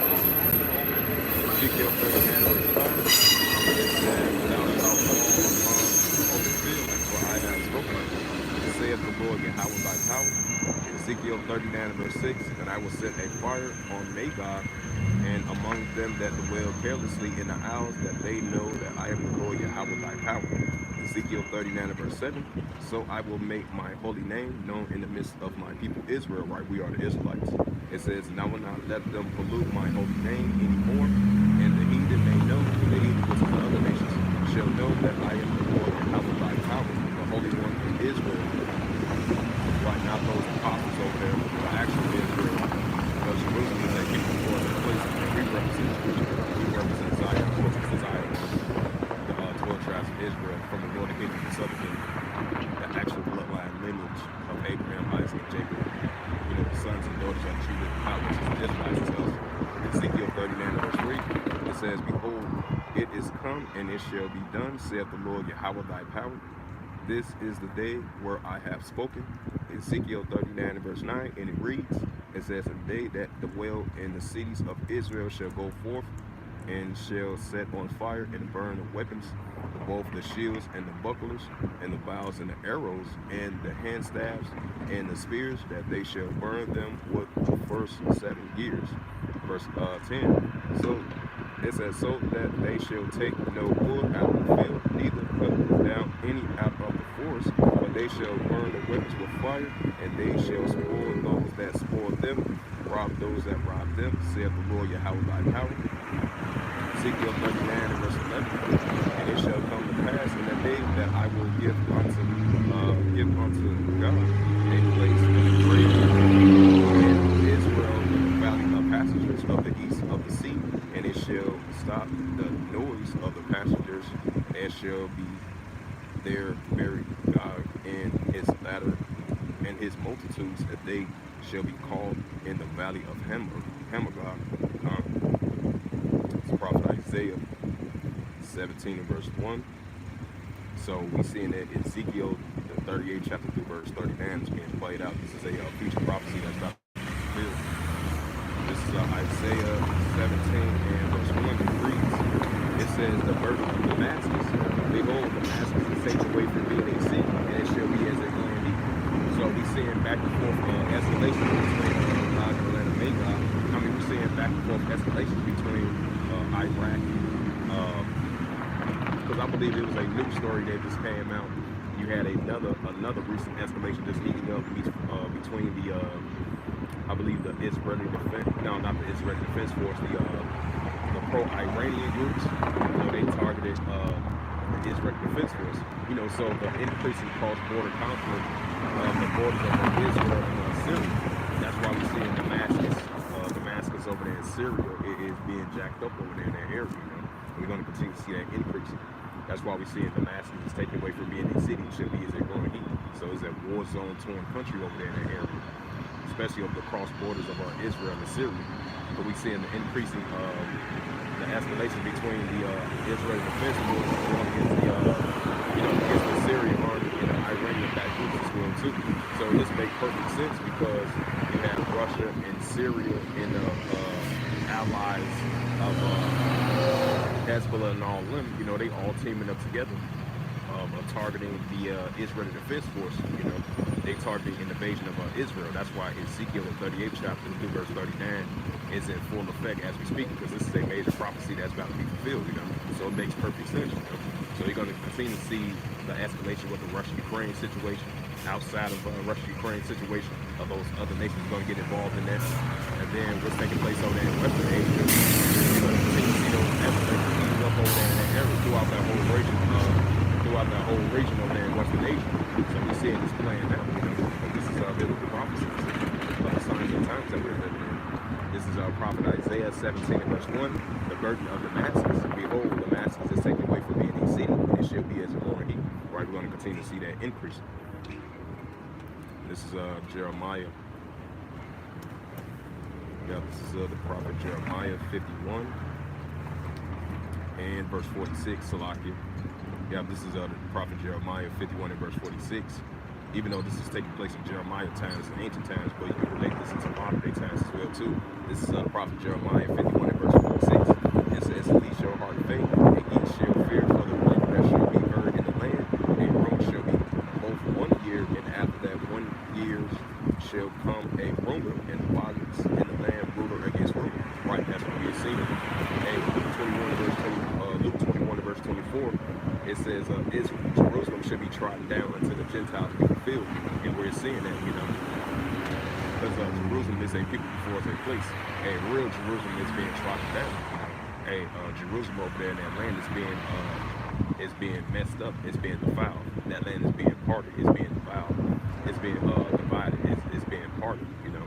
Ezekiel 39 verse 5, it says, thou shalt fall upon the field, for I have spoken unto thee, saith the Lord Yahweh thy power. Ezekiel 39 verse 6, and I will set a fire on Magog, and among them that dwell carelessly in the isles, that they know that I am the Lord Yahweh thy power. Ezekiel 39 verse 7, so I will make my holy name known in the midst of my people Israel, right? We are the Israelites. It says, and I will not let them pollute my holy name anymore, and the heathen may know, the heathen which is the other nations, shall know that I am the Lord Yahweh thy power, the Holy One of Israel. Right, not those apostles over there, but actually Israel. Because Jerusalem is a people for the place that we represent Zion, which is Zion, says, behold, it is come, and it shall be done, saith the Lord Yahweh thy power. This is the day where I have spoken. Ezekiel 39 and verse 9, and it reads, it says, and they that dwell in the cities of Israel shall go forth and shall set on fire and burn the weapons, both the shields and the bucklers, and the bows and the arrows, and the handstaffs and the spears, that they shall burn them with the first 7 years. Verse 10. So it says, so that they shall take no wood out of the field, neither cut down any out of the forest, but they shall burn the weapons with fire, and they shall spoil those that spoil them, rob those that rob them, saith the Lord Yahweh thy power. Ezekiel 39 and verse 11, and it shall come to pass in the day that I will give unto God a place in the grave in Israel in the valley of passengers of the east of the sea, and it shall stop the noise of the passengers, and shall be there buried God in his ladder and his multitudes, that they shall be called in the valley of Hamagog. Prophet Isaiah 17 and verse 1. So we see in that Ezekiel the 38th chapter through verse 39 is being played out. This is a future prophecy that's about to be fulfilled. This is Isaiah 17 and verse 1. It reads, it says, the burden of Damascus, behold, Damascus is taken away from being a city, and it shall be as a land equal. So we seeing back and forth escalation between God and Magog. I mean, we're seeing back and forth escalation between Iraq, because I believe it was a news story that just came out. You had another recent escalation just heating up between the I believe the Israeli defense, no, not the Israeli Defense Force, the pro-Iranian groups. You know, they targeted the Israeli Defense Force. You know, so the increasing cross-border conflict of the borders of Israel and Syria. That's why we see in Damascus over there in Syria, it is being jacked up over there in that area. You know, and we're going to continue to see that increase. That's why we see in Damascus is taken away from being a city, should be as they're growing heat. So it's a war zone torn country over there in that area, especially over the cross borders of Israel and Syria. But we see in the increasing the escalation between the Israeli defense force going against the Syrian army and the Iranian backed groups as well too. So this makes perfect sense because you have Russia and Syria and the allies of Hezbollah and all them. You know, they all teaming up together of targeting the Israeli Defense Force. You know, they targeting an invasion of Israel. That's why Ezekiel the 38th chapter through verse 39 is in full effect as we speak, because this is a major prophecy that's about to be fulfilled. You know, so it makes perfect sense. You know? So you're going to continue to see the escalation with the Russia-Ukraine situation. Outside of Russia-Ukraine situation, of those other nations going to get involved in that, and then what's taking place over there in Western Asia, you're going to continue to see those escalations heating up over there in that area throughout that whole region over there in Western Asia. So we're seeing this playing out. You know, this is our biblical prophecy of the signs and times that we're living in. This is our prophet Isaiah 17 and verse 1. The burden of Damascus, behold, Damascus is taken away from being a city, and it shall be as a roaring heat. Right, we're going to continue to see that increase. This is Jeremiah. Yeah, this is the prophet Jeremiah 51 and verse 46. Salakia. Yeah, this is the prophet Jeremiah 51 and verse 46. Even though this is taking place in Jeremiah times and ancient times, but you can relate this into modern day times as well too. This is the prophet Jeremiah 51 and verse 46. It says, "At least your heart faith, and ye shall fear for the rumor that shall be heard in the land. A rumor shall be both 1 year, and after that 1 year shall come a rumor and violence in the land, ruler against ruler." Right, that's what we're seeing. Hey, Luke 21 verse 24, it says, Jerusalem should be trodden down until the Gentiles be fulfilled. And we're seeing that, you know, because Jerusalem is a people before it's a place. Hey, real Jerusalem is being trodden down. Hey, Jerusalem over there in that land is being messed up. It's being defiled. That land is being parted. It's being defiled. It's being divided. It's being parted. You know,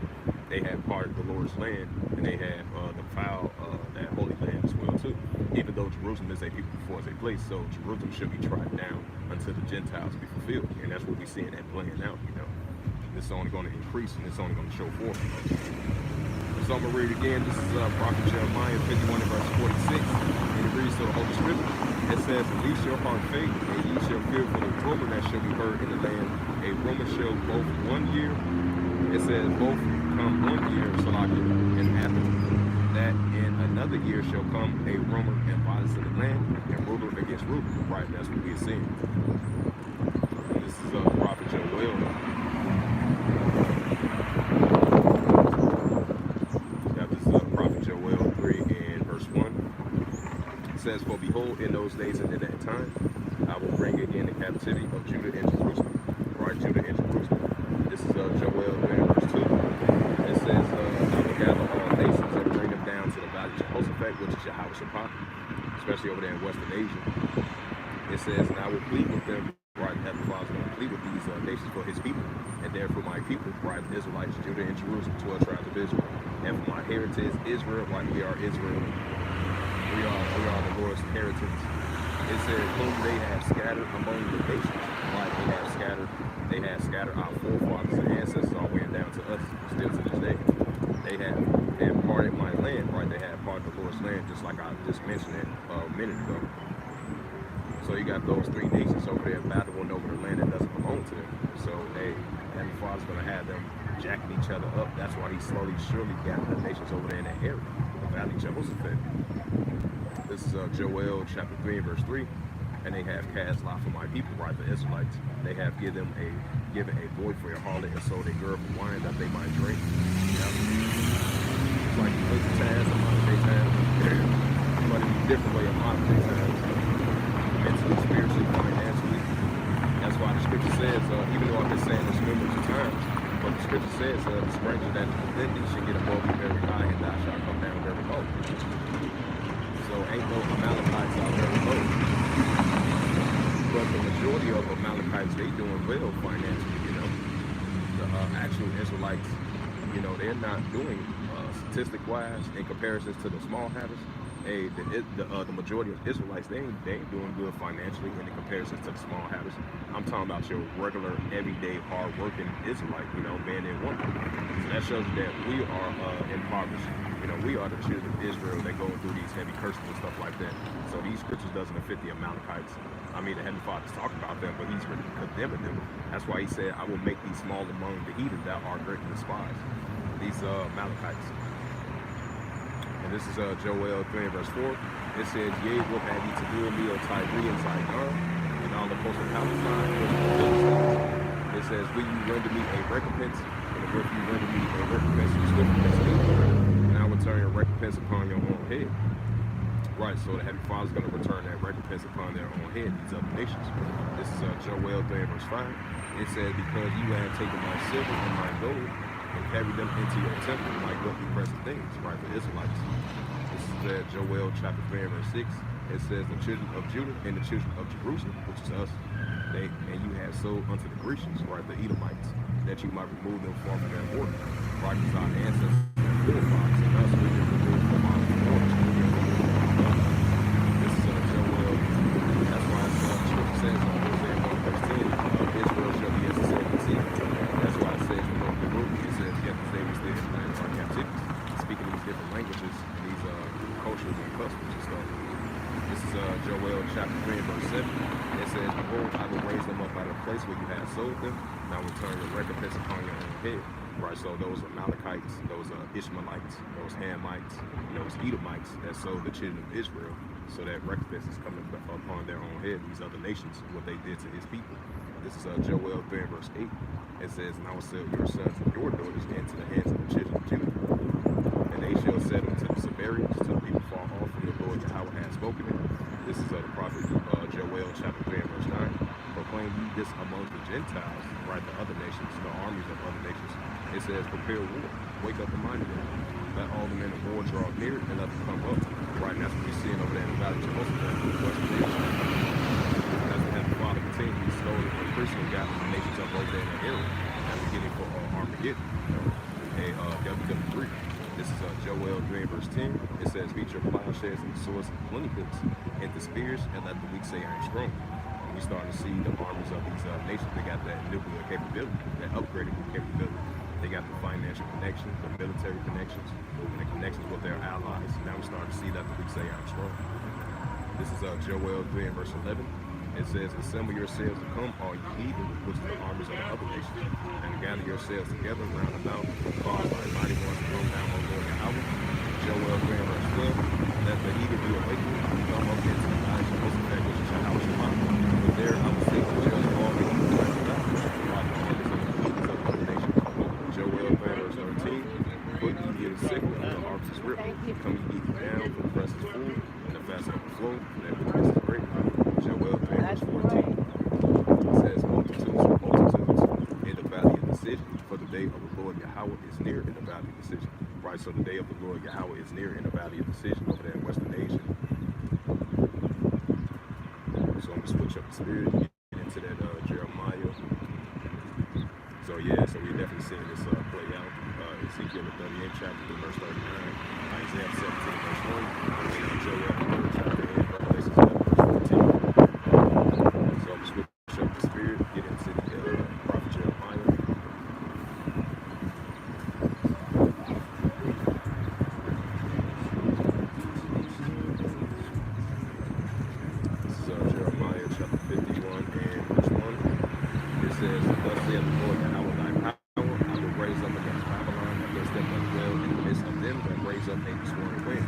they have parted the Lord's land, and they have defiled that holy land as well too. Even though Jerusalem is a people before it's a place, so Jerusalem should be trodden down until the Gentiles be fulfilled, and that's what we're seeing that playing out. You know, it's only going to increase, and it's only going to show forth. So I'm going to read it again. This is Prophet Jeremiah 51 and verse 46. And it reads to the Holy Scripture. It says, "At least your heart faith, and ye shall fear for the rumor that shall be heard in the land. A rumor shall both 1 year." It says, "Both come 1 year, Salakia, and after that in another year shall come a rumor and violence in the land, and ruler against ruler." Right, that's what we're seeing. This is Prophet Joel. Prophet Joel 3 and verse 1. It says, "For behold, in those days and in that time, I will bring again the captivity of Judah and Jerusalem." Right, Judah and Jerusalem. This is Joel 3 and verse 2. It says, "I will gather all nations and bring them down to the valley of Jehoshaphat," which is Yahweh, especially over there in Western Asia. It says, "And I will plead with them." Right, Heavenly Father is going to plead with these nations for his people, and therefore my people, right, Israelites, Judah and Jerusalem, 12 tribes of Israel. And for my heritage, Israel, right, we are Israel. We are the Lord's inheritance. It says, "Whom they have scattered among the nations." Right, they have scattered our forefathers and ancestors all the way down to us, still to this day. They have parted my land, right? They have parted the Lord's land, just like I just mentioned it a minute ago. So you got those three nations over there battling over the land that doesn't belong to them. So Heavenly Father's going to have them jacking each other up. That's why He's slowly, surely gathering the nations over there in that area, the valley of Jehoshaphat. This is Joel chapter 3 and verse 3. "And they have cast lot for my people," right, the Israelites. "They have given a boy for a harlot, and sold a girl for wine that they might drink." Yeah. It's like ancient times, a modern day time, but in a different way of modern day times. Mentally, spiritually, financially. That's why the scripture says, even though I've been saying this numerous times, but the scripture says, "The stranger that is within thee shall get above you very high, and thou shalt come down very low." So ain't no Amalekites out very low. But the majority of Amalekites, they doing well financially, you know. The actual Israelites, you know, they're not doing statistic-wise in comparisons to the small habits. Hey, the majority of Israelites, they ain't doing good financially in comparison to the small habits. I'm talking about your regular, everyday, hard-working Israelite, you know, man and woman. So that shows you that we are impoverished. You know, we are the children of Israel. They're going through these heavy curses and stuff like that. So these scriptures doesn't fit the Amalekites. I mean, the Heavenly Father's talking about them, but He's really condemning them. That's why He said, "I will make these small among the heathen that are greatly despised." These Amalekites. And this is Joel 3 verse 4. It says, "Yea, what have ye to do with me, O Tyre and Zidon, and all the coast of Palestine?" It says, "Will you render me a recompense? And will you render me a recompense swiftly? And I will turn your recompense upon your own head." Right, so the Heavenly Father is going to return that recompense upon their own head, these other nations. This is Joel 3 verse 5. It says, "Because you have taken my silver and my gold, and carry them into your temple like wealthy present things," right, the Israelites. This is Joel chapter 3 and verse 6. It says, "The children of Judah and the children of Jerusalem," which is us, "and you have sold unto the Grecians," right, the Edomites, "that you might remove them from their borders." Right, because our ancestors and forefathers and us, we didn't remove from our borders. This is Joel. That's why the scripture says in Hosea 1 verse 10, "Israel shall be as the silver sea." That's why it says in the book, it says, "Yet the Savior stayed in the land of our captivity," speaking these different languages, these cultures and customs and stuff. This is Joel chapter 3 and verse 7. It says, "Behold, I will raise them up out of the place where you have sold them, and I will turn your recompense upon your own head." Right, so those Amalekites, those Ishmaelites, those Hamites, those Edomites that sold the children of Israel, so that recompense is coming upon their own head, these other nations, what they did to His people. This is Joel 3 and verse 8. It says, "And I will sell your sons and your daughters into the hands of the children of Judah, and they shall sell them to the Samaritans, to the people far off from the Lord Yahweh has spoken it." This is the prophet Joel chapter 3 and verse 9. "Proclaim ye this among the Gentiles," right, the other nations, the armies of other nations. It says, "Prepare war, wake up the mind of them. Let all the men of war draw near, and let them come up." Right, and that's what we're seeing over there in the valley of Jehoshaphat, Western Asia. As the Heavenly Father continues, slowly and increasingly gathering the nations up over there in that area. And we're getting for Armageddon, WW3. This is Joel 3 verse 10. It says, "Beat your plowshares and the swords and plenty hooks, and the spears, and let the weak say I am strong." And we starting to see the armies of these nations. They got that nuclear capability, that upgraded capability. They got the financial connections, the military connections, and the connections with their allies. Now we start to see that the weak say I'm strong. This is Joel 3 and verse 11. It says, assemble yourselves to come, all you heathen, which is the armies of the other nations, and gather yourselves together round about, called by mighty ones to come down on Lord Yahweh. Joel 3 and verse 12. Let the heathen be awakened, come up into the eyes of this effect, which is Yahweh Shema. But there I will say to judge all the heathen right about, like the armies of the heathens of other nations. Joel 3 and verse 13. Put ye in the sickle, and the harvest is ripped. Come ye eat down, for the press is full, and the fast overflow, and that wickedness is great. Joel 3 verse 14. It says, multitudes in the valley of decision, for the day of the Lord Yahweh is near in the valley of decision. Right, so the day of the Lord Yahweh is near in the valley of decision over there in Western Asia. So I'm going to switch up the spirit, get into that Jeremiah. So yeah, so we're definitely seeing this play out. Ezekiel the 38th chapter, verse 39, Isaiah 17 verse 1, and Joel 3rd chapter and Revelation 11 verse 14. So I'm going to switch up the spirit, get into the prophet Jeremiah. This is Jeremiah chapter 51 and verse 1. It says, thus saith the Lord Yahweh thy power, I will raise up against Babylon, against them that dwell in the midst of them that raise up a sworn wind.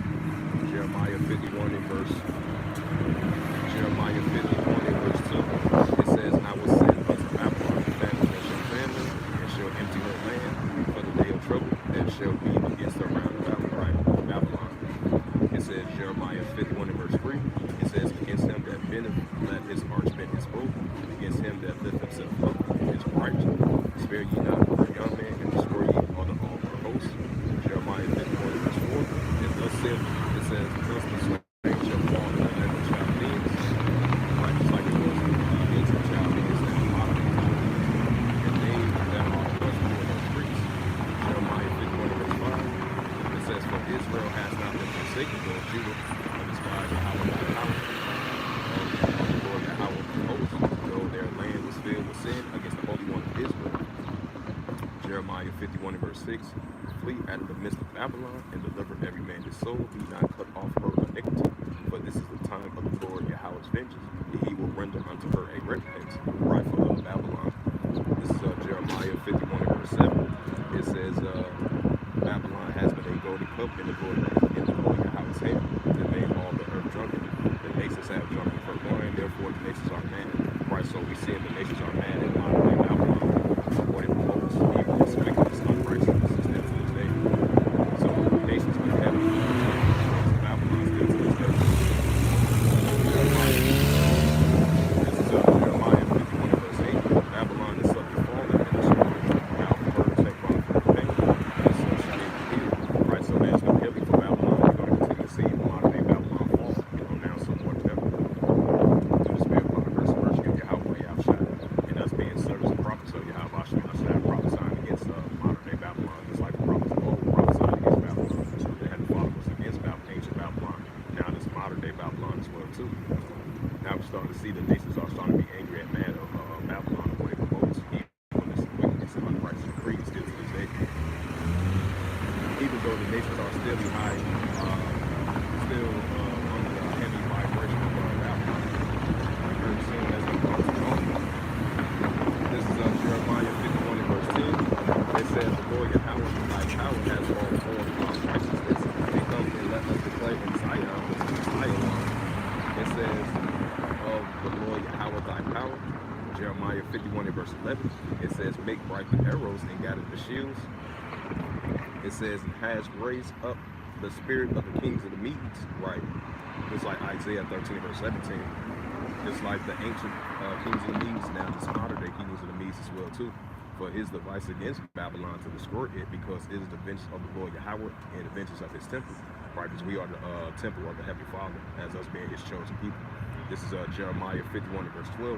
Jeremiah 51 and verse 2. It says, I will send unto Babylon famine that shall famine, and shall empty her land for the day of trouble that shall be against her round about Babylon. It says Jeremiah 51 and verse 3. It says, against him that bendeth, let his heart bend his bow, against him that lift himself up, his right. Spare ye not the young man, and destroy ye all the hosts. Jeremiah 51 and verse 4. And thus saith, it says, thus the slain shall fall in the land of Chaldeans, right, just like it was ancient Chaldeans and modern Chaldeans, and they that are just before those streets. Jeremiah 51 and verse 5. It says, for Israel has not been forsaken, though Judah, but despised Yahweh thy power, and the Lord Yahweh of hosts, though their land was filled with sin against the Holy One of Israel. Jeremiah 51 and verse 6. Flee out of the midst of Babylon, and deliver every man his soul, be not cut off her iniquity. For this is the time of the Lord Yahweh's vengeance, and he will render unto her a recompense, right for Babylon. This is Jeremiah 51 and verse 7. It says, Babylon has been a golden cup in the Lord Yahweh's hand, that made all the earth drunken. The nations have drunken her wine, therefore the nations are mad. Right, so we see the nations are mad at modern day Babylon, according to Moses, evil, wickedness, unrighteousness, is there to this day. So the nations are heavy. Babylon is still to this day. This is Jeremiah 51 and verse 8. Babylon is suddenly fallen and destroyed. Now the birds have gone for the pain, and so shall it be here. Right, so there's no healing for Babylon. We're going to continue to see modern day Babylon fall, now somewhat heavy. To the spirit of the verse of Yahweh Yahshua, and us being servants and prophets of Yahweh Yahshua, prophesying against modern day Babylon, just like the prophets of old prophesied against Babylon. They had the followers against ancient Babylon. Now this modern day Babylon as well too. Now we're starting to see the nations are starting to be angry and mad of Babylon and what it promotes, evilness and wickedness and unrighteous decrees still to this day. Even though the nations are still behind, still under the heavy vibration of Babylon. Very soon as they come to home. This is Jeremiah 51 and verse 10. It says, the Lord Yahweh thy power has all forms of righteousness, and come and let us declare in Zion, it says, of the Lord Yahweh thy power. Jeremiah 51 and verse 11. It says, make bright the arrows and gather the shields. It says, has raised up the spirit of the kings of the Medes, right? Just like Isaiah 13 verse 17. Just like the ancient kings of the Medes, now this modern day kings of the Medes as well too. For his device against Babylon to destroy it, because it is the vengeance of the Lord Yahweh and the vengeance of his temple, right? Because we are the temple of the Heavenly Father, as us being his chosen people. This is Jeremiah 51 and verse 12.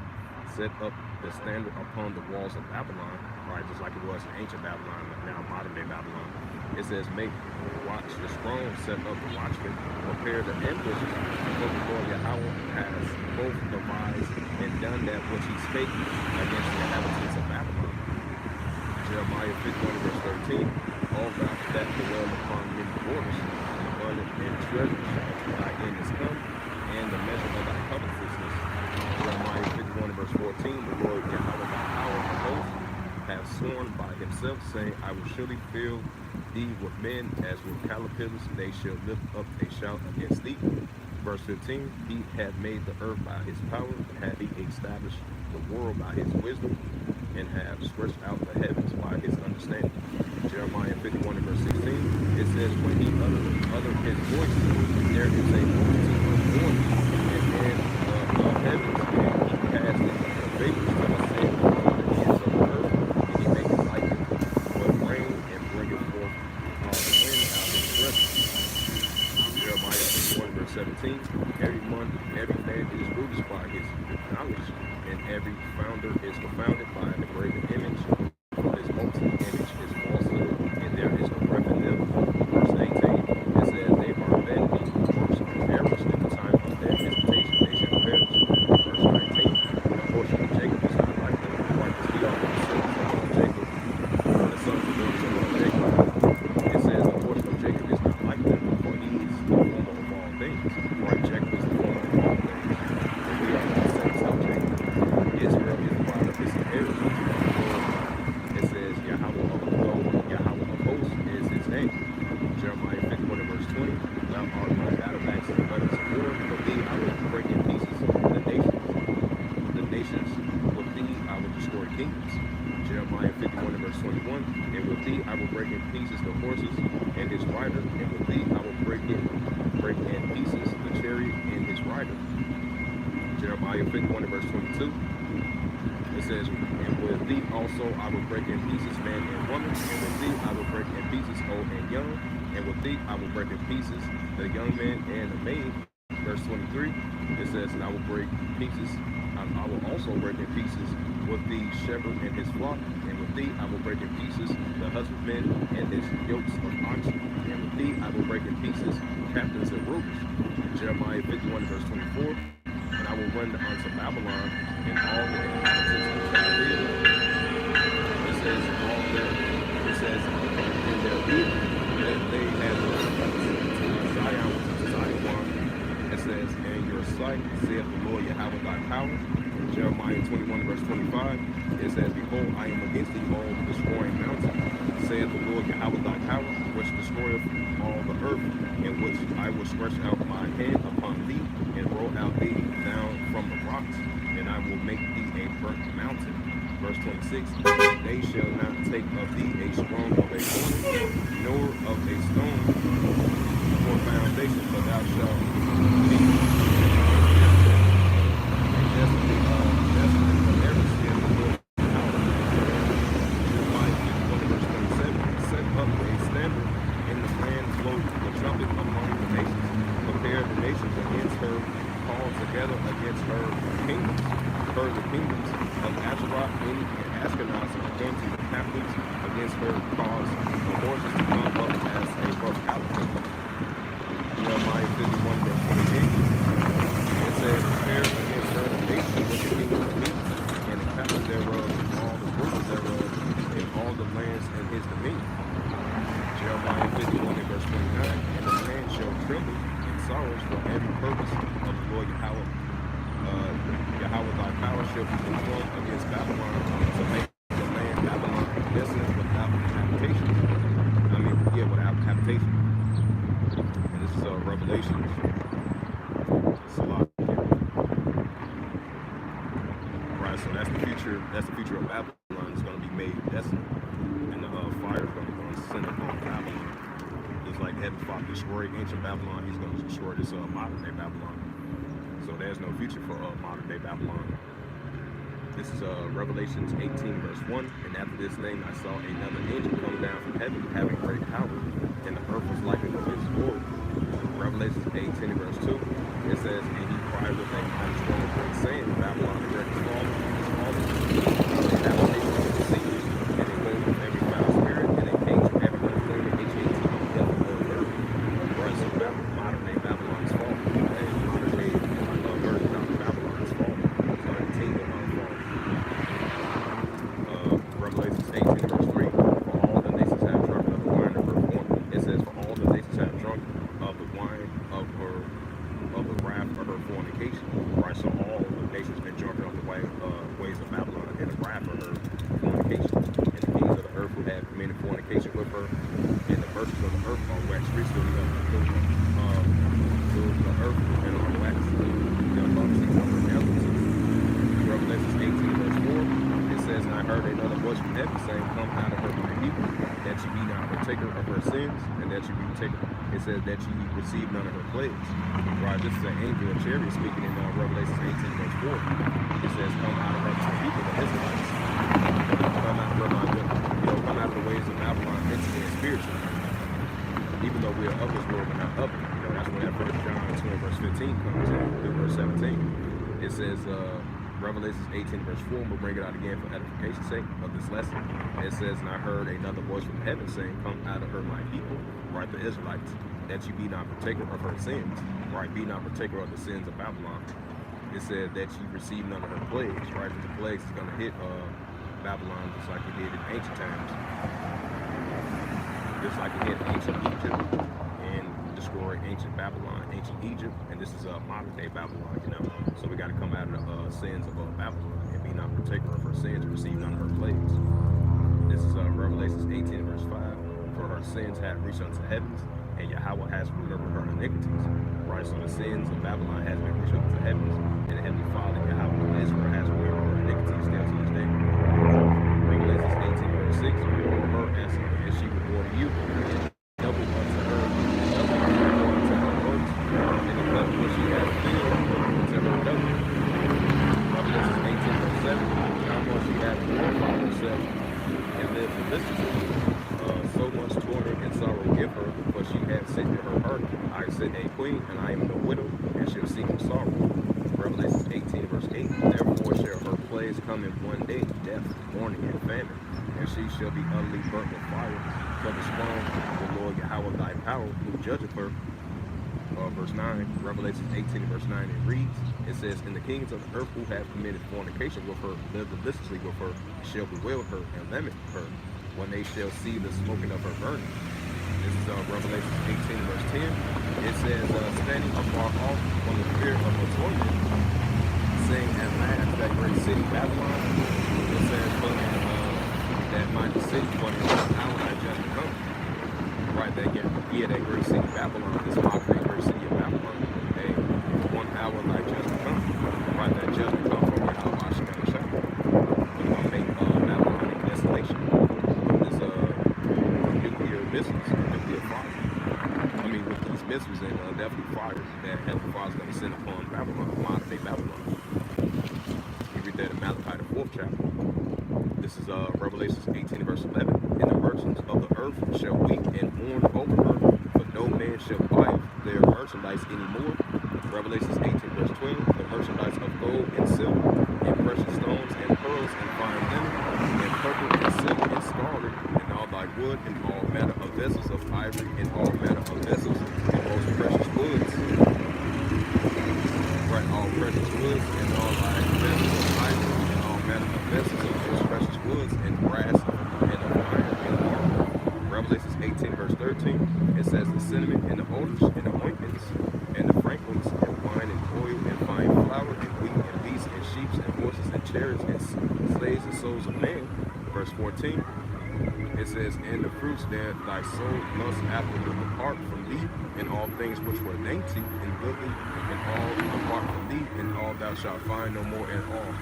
Set up the standard upon the walls of Babylon, right? Just like it was in ancient Babylon, now modern day Babylon. It says, make watch the strong, set up the watchmen, prepare the ambushes, for the Lord Yahweh has both devised and done that which he spake against the inhabitants of Babylon. Jeremiah 51 verse 14, all that dwell upon many waters, abundant in treasures, thy end is come, and the measure of thy covetousness. Jeremiah 51 verse 14, the Lord Yahweh thy power of hosts hath sworn by himself, saying, I will surely fill thee with men as with caterpillars, they shall lift up a shout against thee. Verse 15, he hath made the earth by his power, hath he established the world by his wisdom, and hath stretched out the heavens by his understanding. Jeremiah 51 and verse 16, it says, when he uttered his voice, there is a multitude of noise, and in the heavens, and he cast the vapors to ascend upon the ends of the earth, and he maketh lightning, but rain, and bringeth forth the wind out of his breath. Jeremiah 51 verse 17, every man is rooted by his knowledge, and every founder is confounded by the graven image, for his molten image is falsehood, and there is no breath in them. Verse 18, it says, they are vanity, works of errors, in the time of their visitation they shall perish. Verse 19, the portion of Jacob is not like them, like the sea of the sons of Jacob, the sons of Jacob. It says, the portion of Jacob is not like them, for he is the former of all things. Right, Jacob is the former of all things. And we are the sons of Jacob. Israel is the father of his inheritance. It says, Yahweh of hosts is his name. Jeremiah 51 verse 20, thou art my battle axe and weapons of war. With thee I will break in pieces the nations. The nations, with thee I will destroy kingdoms. Jeremiah 51 verse 21, and with thee I will break in pieces the horses and his rider, and with thee I will break in pieces the chariot and his rider. Jeremiah 51 verse 22, it says, and with thee also I will break in pieces man and woman, and with thee I will break in pieces old and young, and with thee I will break in pieces the young man and the maid. Verse 23, it says, and I will break pieces, I will also break in pieces with the shepherd and his flock, and with thee I will break in pieces the husbandman and his yokes of oxen, and with thee I will break in pieces captains and rulers. Jeremiah 51 verse 24, and I will run unto Babylon and all the inhabitants of Chaldea. It says, in their evil that they have Zion. It says, in your sight, saith the Lord Yahweh thy power. Jeremiah 21 verse 25, it says, behold, I am against thee all the destroying mountain, saith the Lord Yahweh thy power, which destroyeth all the earth, in which I will stretch out my hand upon thee, and roll out thee down from the rocks, and I will make thee a burnt mountain. Verse 26, they shall not take of thee a strong of a mortar, nor of a stone for foundation, but thou shalt be desolate from every sin of the Lord. Jeremiah 51 verse 27, set up a standard in the land, blow the trumpet among the nations, prepare the nations against her, call together against her kingdoms, the kingdoms of Asherah and Ashkenaz are going to the captives against her, cause the horses to come up as a rough caterpillar. Jeremiah 51 verse 28, it says, prepare against her the nation with the kingdom of Egypt, and the captains thereof, and all the rulers thereof, and all the lands in his dominion. Jeremiah 51 verse 29, and the land shall tremble in sorrows for every purpose of the Lord Yahweh. Yahweh thy power shall be performed against Babylon to make the land Babylon desolate without habitation. Without habitation. And this is Revelation. It's a lot. Right, so that's the future. That's the future of Babylon. It's going to be made desolate, and the fire is going to send upon Babylon. Just like the heavenly Father destroyed ancient Babylon, he's going to destroy this modern day Babylon. So there's no future for modern day Babylon. This is Revelations 18 verse 1. And after this name I saw another angel come down from heaven, having great power, and the earth was likened to his glory. Revelations 18 verse 2. It says, and he cried with a mighty strong voice, saying, Babylon the great is fallen, the habitation of the sea, and it goes with every foul spirit, and it came to every unclean and HAT of death on earth. Right, so modern day Babylon's fall. Revelations 18 verse 3, for all the nations have fornication with her, and the mercies of the earth are waxed recently of the earth and are waxed the abundancies of her delicacies. Revelation 18 verse 4, it says, and I heard another voice from heaven saying, come out of her, my people, that you be not partaker of her sins, and that you be taken. It says that you receive none of her plagues. Right, this is an angel of chariot speaking in Revelation 18 verse 4. It says, come out of her, my people, the Israelites. Come out of her, my people. Come out of the ways of Babylon, mentally and spiritually. Even though we are of this world, we're not of it. That's when that 1 John 20 verse 15 comes in, through verse 17. It says, Revelation 18 verse 4, we'll bring it out again for edification's sake of this lesson. It says, and I heard another voice from heaven saying, come out of her, my people, right, the Israelites, that you be not partaker of her sins, right, be not partaker of the sins of Babylon. It said that you receive none of her plagues, right, the plagues is going to hit Babylon just like it did in ancient times. Just like it hit ancient Egypt and destroyed ancient Babylon, ancient Egypt, and this is modern day Babylon, So we got to come out of the sins of Babylon and be not partaker of her sins, receive none of her plagues. This is Revelation 18 verse 5. For her sins had reached unto heavens, and Yahweh has remembered her iniquities. Right, so the sins of Babylon has been reached unto heavens, and the Heavenly Father, Yahweh of Israel, has remembered her iniquities still to this day. Revelation 18 verse 6. For her as she rewarded you, and double unto her, and double unto her works, and the cup which she has filled unto her double. Revelation 18 verse 7. How much she has glorified herself and lived felicitously. So much torment and sorrow give her, for she had said to her heart, I sit a queen, and I am no widow, and shall seek no sorrow. Revelation 18 verse 8. Therefore shall her plagues come in one day, death, mourning, and famine, and she shall be utterly burnt with fire. For the strong, the Lord Yahweh thy power, who judgeth her. Verse 9, Revelation 18 verse 9, it reads, it says, and the kings of the earth who have committed fornication with her, lived deliciously with her, shall bewail her and lament her, when they shall see the smoking of her burning. This is Revelation 18 verse 10. It says, standing afar off from the fear of her torment, saying at last that great city Babylon, it says, that mighty city, for the hour thy judgment come. Right, that great city Babylon, this mockery great city of Babylon. Hey, 1 hour thy judgment come. Right, that judgment come from Yahweh Shekhinah Shah. We're gonna make Babylon a desolation. This nuclear missiles, nuclear fire. I mean, with these missiles and definitely fires that Heavenly Father's gonna send upon Babylon, modern day Babylon. You read that in Malachi the 4th chapter. This is Revelation 18 verse 11. And the merchants of the earth shall weep and mourn over her, for no man shall buy their merchandise anymore. Revelation 18 verse 12. The merchandise of gold and silver, and precious stones, and pearls, and fine linen, and purple, and silver, and scarlet, and all thy wood, and all manner of vessels of ivory, and all manner of vessels, and most precious woods. Right, all precious woods, and all thy vessels of ivory, and all manner of vessels of most precious woods, and brass, and of iron, and marble. Revelation 18 verse 13, it says the cinnamon, and the odors, and the ointments, and the frankincense, and wine, and oil, and fine flour, and wheat, and beasts, and sheep, and horses, and chariots, and slaves, and souls of man. Verse 14, it says, and the fruits that thy soul must after will depart from thee, and all things which were dainty and goodly, and all depart from thee, and all thou shalt find no more at all.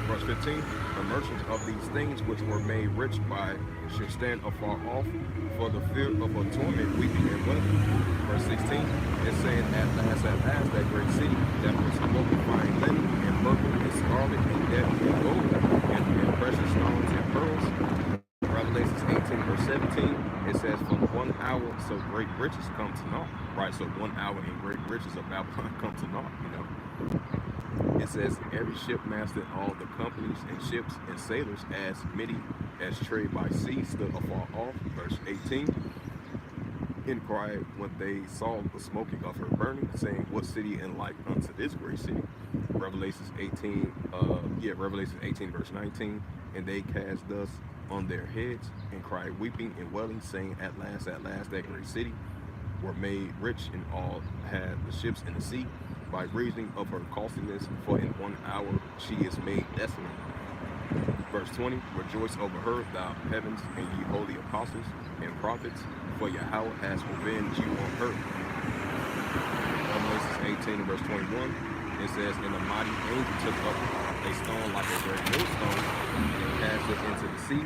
Verse 15, the merchants of these things which were made rich by should stand afar off for the fear of a torment, weeping and weeping. Verse 16, it says, at last, that great city that was smoking fine linen, and purple, and scarlet, and death, and gold, and precious stones, and pearls. Revelation 18 verse 17, it says, for 1 hour so great riches come to naught. Right, so 1 hour and great riches of Babylon come to naught, It says, every shipmaster, all the companies and ships and sailors, as many as trade by sea, stood afar off. Verse 18, inquired when they saw the smoking of her burning, saying, what city and like unto this great city? Revelation 18 verse 19, and they cast dust on their heads, and cried, weeping and wailing, saying, at last, that great city were made rich, and all had the ships in the sea, by reason of her costliness, for in 1 hour she is made desolate. Verse 20, rejoice over her, thou heavens, and ye holy apostles and prophets, for Yahweh has revenged you on her. Revelation 18 and verse 21, it says, and the mighty angel took up a stone like a great millstone, and cast it into the sea.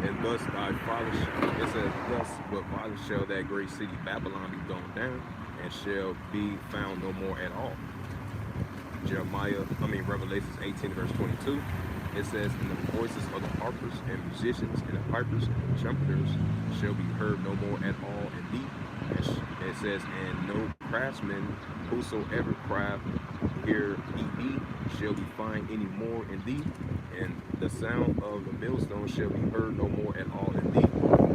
And thus by violence, it says, thus with violence shall that great city Babylon be thrown down, and shall be found no more at all. Revelation 18 verse 22, it says, and the voices of the harpers and musicians and the pipers and the trumpeters shall be heard no more at all in thee. And it says, and no craftsman, whosoever craft here he be, shall be found any more in thee, and the sound of the millstone shall be heard no more at all in thee.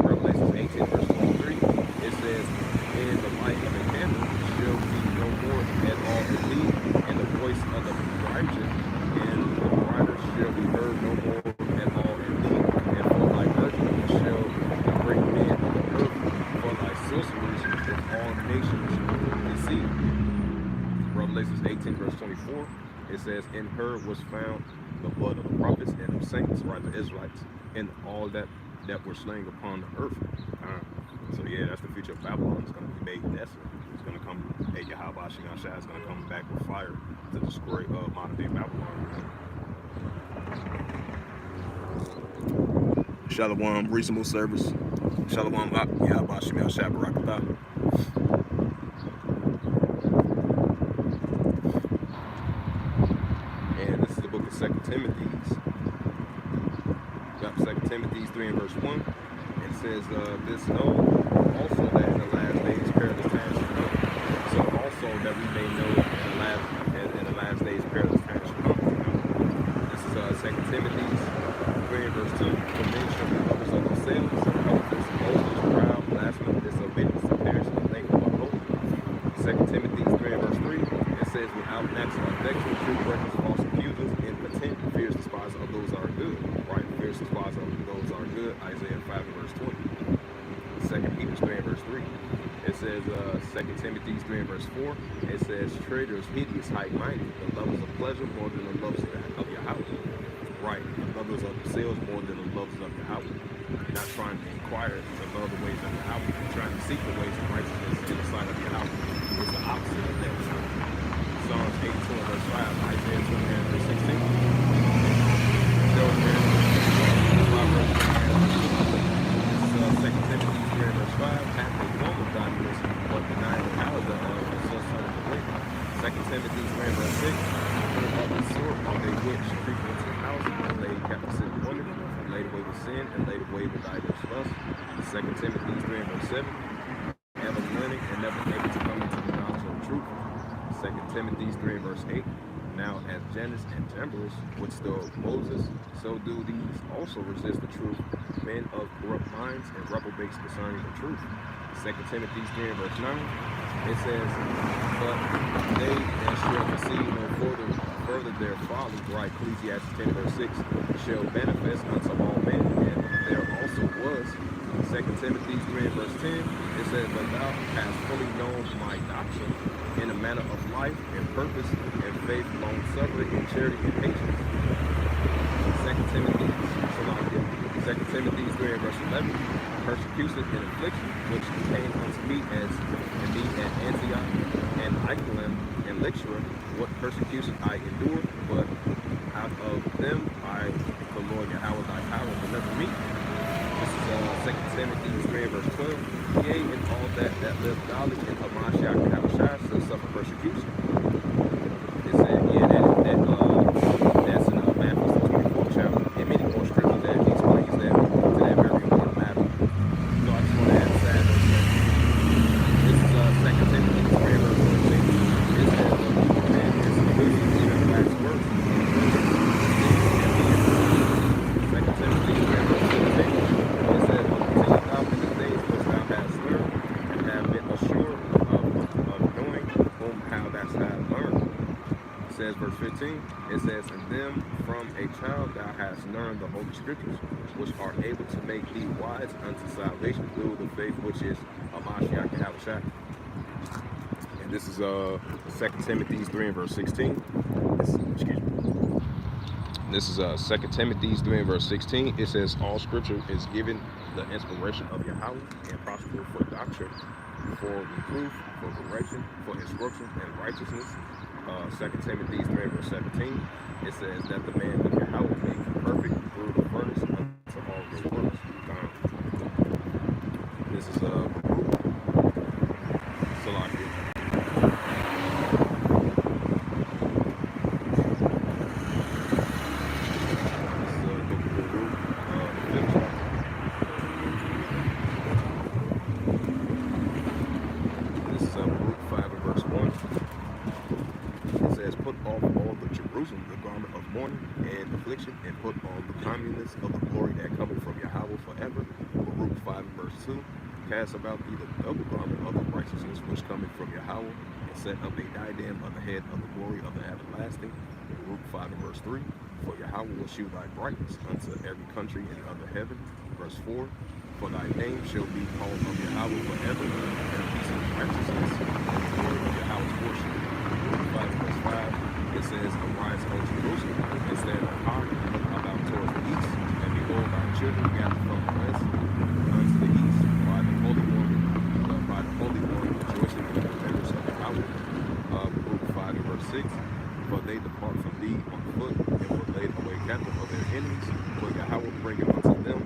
Revelation 18 verse 23, it says, and the light of the candle shall be no more at all in thee, and the voice of the bridegroom and the bride shall be heard no more at all in thee, and for thy virgin shall the great men of the earth, for thy sorceries of all nations deceive. Revelation 18 verse 24, it says, in her was found the blood of the prophets and of saints, right, the Israelites, and all that were slain upon the earth. So yeah, that's the future of Babylon. It's going to be made desolate. It's going to come, Yahweh Shigashah is going to come back with fire to destroy modern day Babylon. Shalom, reasonable service. Shalom, Yahweh Shigashah Barakatah. And this is the book of 2 Timothy. Got 2 Timothy 3 and verse 1. It says, this know also that in the last days perilous times shall come. So also that we may know in the last days perilous times shall come. This is 2 Timothy 3 and verse 2. For men shall be lovers of themselves, covetous, boasters, proud, blasphemous, disobedient to parents, and things about hope. 2 Timothy 3 and verse 3. It says, without natural affection, true records, false accusers, impotent, fierce despisers of those that are good. Right? Fierce despisers of those that are good. Isaiah 5 and verse 20. 2 Peter 3 and verse 3. It says 2 Timothy 3 and verse 4. It says traitors, hideous, high-minded, the lovers of pleasure more than the lovers of your house. Right, the lovers of themselves more than the lovers of your house. You're not trying to inquire to love the ways of your house. You're trying to seek the ways of righteousness in the sight of your house. It's the opposite of that. Psalms 82 and verse 5, Isaiah 29 and verse 16. Job 2 Timothy 3 and verse 5, hath a form of godliness, but denying the power thereof, and so son of the wicked. 2 Timothy 3 and verse 6, put up the sword of a witch, creep into the house, and lay captive sin wonder, and laid away with sin, and laid away with divers lusts. 2 Timothy 3 and verse 7, ever learning and never able to come into the knowledge of the truth. 2 Timothy 3 and verse 8, now as Jannes and Jambres withstood Moses, so do these also resist the truth, men of corrupt minds and reprobates concerning the truth. 2 Timothy 3 and verse 9, it says, but they that shall receive no further their folly, right, Ecclesiastes 10 verse 6, shall manifest unto all men, and there also was. 2 Timothy 3 and verse 10, it says, but thou hast fully known my doctrine, in a manner of life and purpose and faith, long suffering and charity and patience. 2 Timothy 3 and verse 11, persecution and affliction which came unto me at Antioch and Iconium and Lystra, what persecution I endured, but out of them by the Lord Yahweh thy power delivered me. This is 2 Timothy 3 and verse 12. Yea, and all that live godly in Hamashiach and Yahushua shall suffer persecution. It said, yeah, that's in Matthew 24th chapter, and many more scriptures that explains that to that very important matter. So I just want to add that. This is 2 Timothy 3 and verse 14. It says, man is illusions shall wax worse. 2 Timothy 3 and verse 14. It says, continue thou in the days which thou hast learned, and have been assured of knowing whom how thou hast learned. It says, verse 15, it says, and them from a child thou hast learned the holy scriptures, which are able to make thee wise unto salvation through the faith which is Hamashiach and Yahushua. And this is 2 Timothy 3 and verse 16. Excuse me. This is 2 Timothy 3 and verse 16. It says, all scripture is given the inspiration of Yahweh and prosperous for doctrine, for reproof, for correction, for instruction and righteousness. 2 Timothy 3 and verse 17. It says that the man of Yahweh may be perfect through the furnace unto all good works. This is Salakia. And put all the communists of the glory that cometh from Yahweh forever. Baruch 5 and verse 2. Cast about thee the double garment of the righteousness which cometh from Yahweh, and set up a diadem on the head of the glory of the everlasting. Baruch 5 and verse 3. For Yahweh will shew thy brightness unto every country and under heaven. Verse 4. For thy name shall be called of Yahweh forever, and peace and righteousness, and the glory of Yahweh's portion. Baruch 5 and verse 5. It says, arise, O Jerusalem, and stand up high, look about towards the east, and behold thy children gathered from the west unto the east, by the Holy One, rejoicing in the remembrance of Yahweh. Baruch 5 and verse 6. For they depart from thee on foot, and were laid away captive of their enemies, for Yahweh bringeth unto them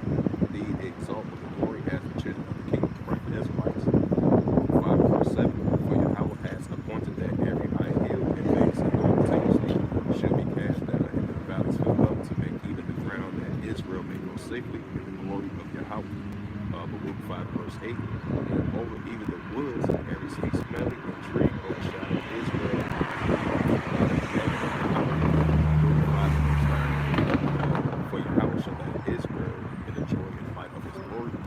thee exalt with the glory as the children of the kingdom of the Israelites. 5 and verse 7. For Yahweh has appointed that every high hill and banks and shall be cast down, and the valleys filled up, to make even the ground that Israel may go safely in the glory of Yahweh. Baruch 5 verse 8. And over even the woods, every sweet smelling and tree overshadow Israel. For Yahweh shall let Israel in the joy and light of his glory,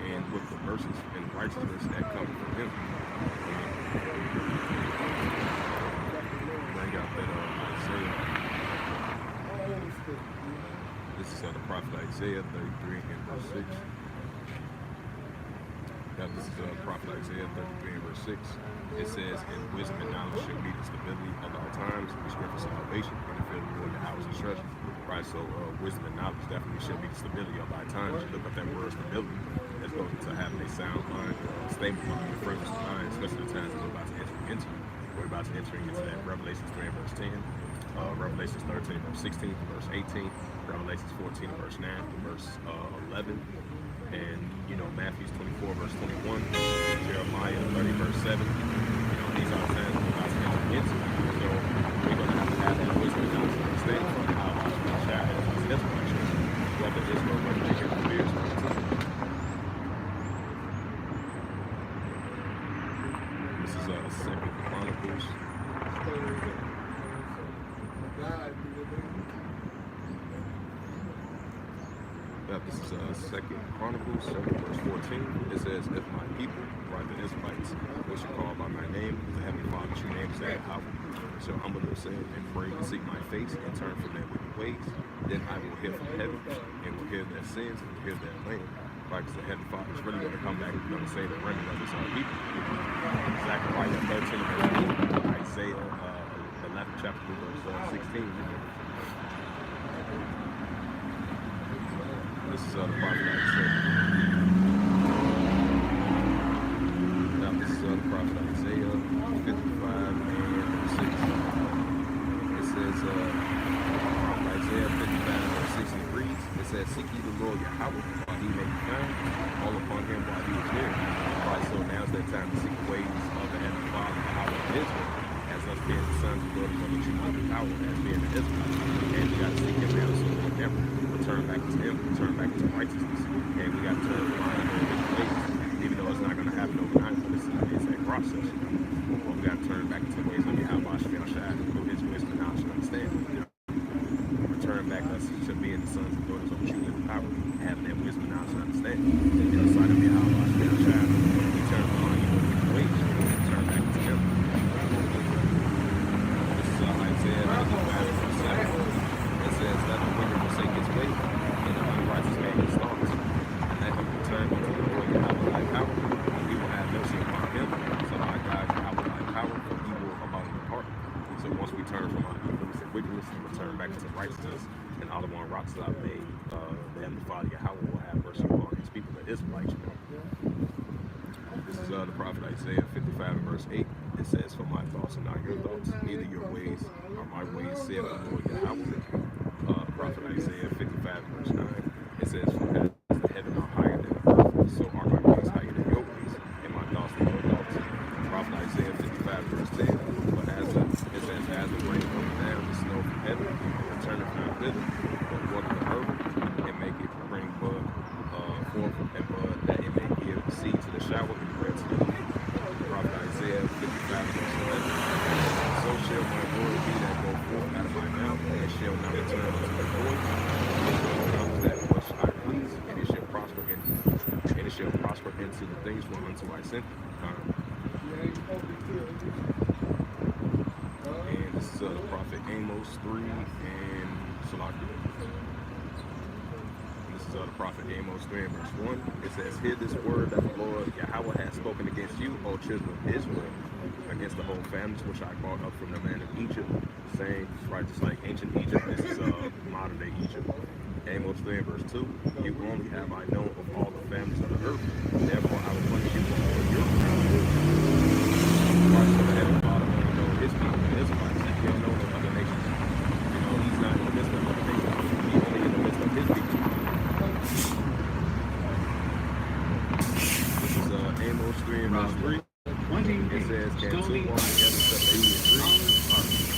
and with the mercies and righteousness that come from him. Bring out that this is the prophet Isaiah 33 and verse 6. Now this is prophet Isaiah 33 and verse 6. It says, and wisdom and knowledge shall be the stability of our times, the strength of salvation, and the field of the house of treasure. Right, so wisdom and knowledge definitely should be the stability of our times. You look up that word stability, that's going to having a sound mind, stable mind, a firmness of mind, especially the times that we're about to enter into. We're about to enter into that Revelations 3 and verse 10. Revelations 13 verse 16 to verse 18, Revelations 14 verse 9 to verse 11, and Matthew 24 verse 21, Jeremiah 30 verse 7. These are the times we're about to enter into. So we're going to have that wisdom and knowledge and understanding from how our child has his Israelites, whether Israel, whether they can fear Israel. This is 2 Chronicles. This is 2 Chronicles 7 verse 14. It says, if my people, right, the Israelites, which are called by my name, the Heavenly Father's true name is that I shall humble themselves and pray and seek my face and turn from their wicked ways, then I will hear from heaven and will hear their sins and will hear their land. Right, because the Heavenly Father is really going to come back and he's going to say the remnant of his own people. Zechariah 13 verse 8, Isaiah 11 chapter verse 16. This is the prophet Isaiah. Now this is the prophet Isaiah 55 and verse 6. It says, Isaiah 55 verse 6 and reads, it says, seek ye the Lord Yahweh while he may be found, call upon him while he is near. Right, so now's that time to seek the ways of the Heavenly Father, Yahweh of Israel, as us being the sons and daughters of the true living power, as being the Israelites. And we got to seek him now so we can never return back to him, return back to righteousness. And we got to turn the mind on his ways, even though it's not going to happen overnight, but it's a process. But we got to turn back to the ways of Yahweh through his wisdom and knowledge and understanding. Return back us to being the sons and daughters of the true living power, having that wisdom, knowledge, and understanding. In the sight of Yahweh, we turn the mind on his ways, return back to him. This is Isaiah 55 verse 7. It says, let the wicked forsake his way, and the unrighteous man his thoughts. Israelites. This is the prophet Isaiah 55 and verse 8. It says, "For my thoughts are not your thoughts, neither your ways are my ways, saith the Lord Yahweh." Prophet Isaiah 55 and verse 9. It says, "For as the heaven are higher than the earth, so are my ways higher than your ways, and my thoughts than your thoughts." Prophet Isaiah 55 verse 10. But it says, "As the rain comes down, the snow from heaven, and turneth not thither, but water the earth, and make it bring bud forth, and bud, that it may give seed to the shower and bread to the wind." Prophet Isaiah 55 verse 11. "So shall my word be that go forth out of my mouth, and it shall not return unto me void, but it shall accomplish that which I please, and it shall prosper into the things whereunto I sent it." And this is the prophet Amos 3 and Salakia. This is the prophet Amos 3 and verse 1. It says, "Hear this word that the Lord Yahweh has spoken against you, O children of Israel, against the whole families which I brought up from the land of Egypt, saying," right, just like ancient Egypt, this is modern day Egypt. Amos 3 and verse 2. "You only have I known of all the families of the earth, therefore I will punish you for all your families." Right, so the heavenly Father only knows his people, the Israelites. He don't know no other nations. You know, he's not in the midst of other nations. He's only in the midst of his people. This is Amos 3 and verse 3. It says, "Can two walk together except they be agreed?"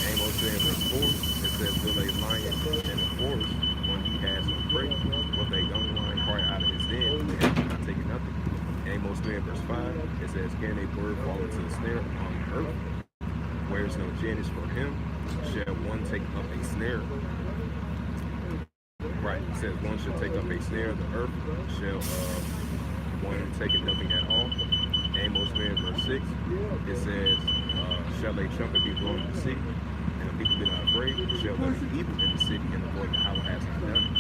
Amos 3 and verse 4. It says, "Will a lion in the forest, when he has no prey, will a young lion cry out of his den, and they have not taken nothing?" Amos 3 and verse 5. It says, "Can a bird fall into the snare on the earth? Where is no genius for him? Shall one take up a snare?" Right, it says, "One shall take up a snare of the earth. Shall one take nothing at all?" Amos 3 and verse 6. It says, "Shall a trumpet be blown in the city, and the people be not afraid? Shall there be evil in the city, and the Lord Yahweh has not done it?"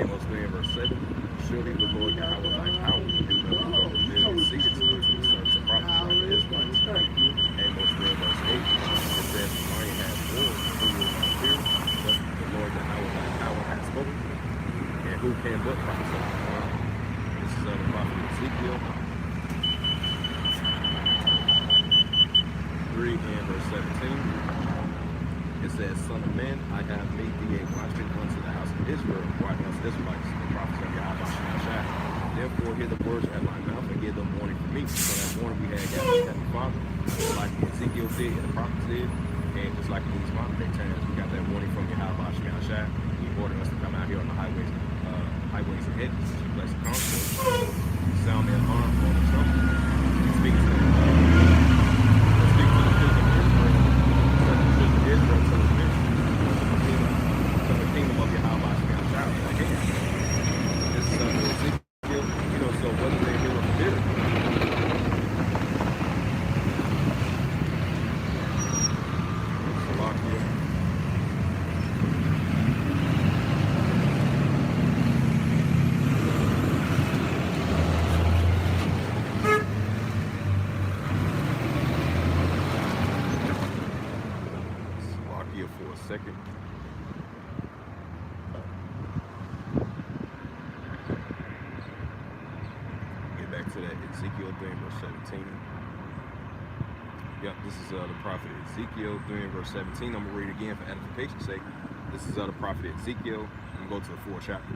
Amos 3 and verse 7. "Surely the Lord Yahweh thy power will do nothing but reveal his secrets unto the sons of prophets of the Israelites." Amos 3 and verse 8. It says, "The lion has roared, who will not fear? But the Lord Yahweh thy power has spoken, and who can but prophesy?" This is the prophet Ezekiel 3 and verse 17. It says, "Son of man, I have made thee a watchman unto the house of Israel, right unto Israelites, the prophets of Yahweh. Therefore hear the words at my mouth, and give them warning from me." So that warning we had got from Heavenly Father, just like Ezekiel did and the prophets did, and just like in these modern day times, we got that warning from Yahweh. He ordered us to come out here on the highways and hedges, to bless the concord, sound their alarm on the trumpet, and speak to the Israel to the kingdom of Yahweh again. This is Ezekiel, so whether they hear or hear it. Salakia. For a second. Get back to that Ezekiel 3 verse 17. Yep, this is the prophet Ezekiel 3 verse 17. I'm going to read it again for edification's sake. This is the prophet Ezekiel. I'm going to go to the 4th chapter.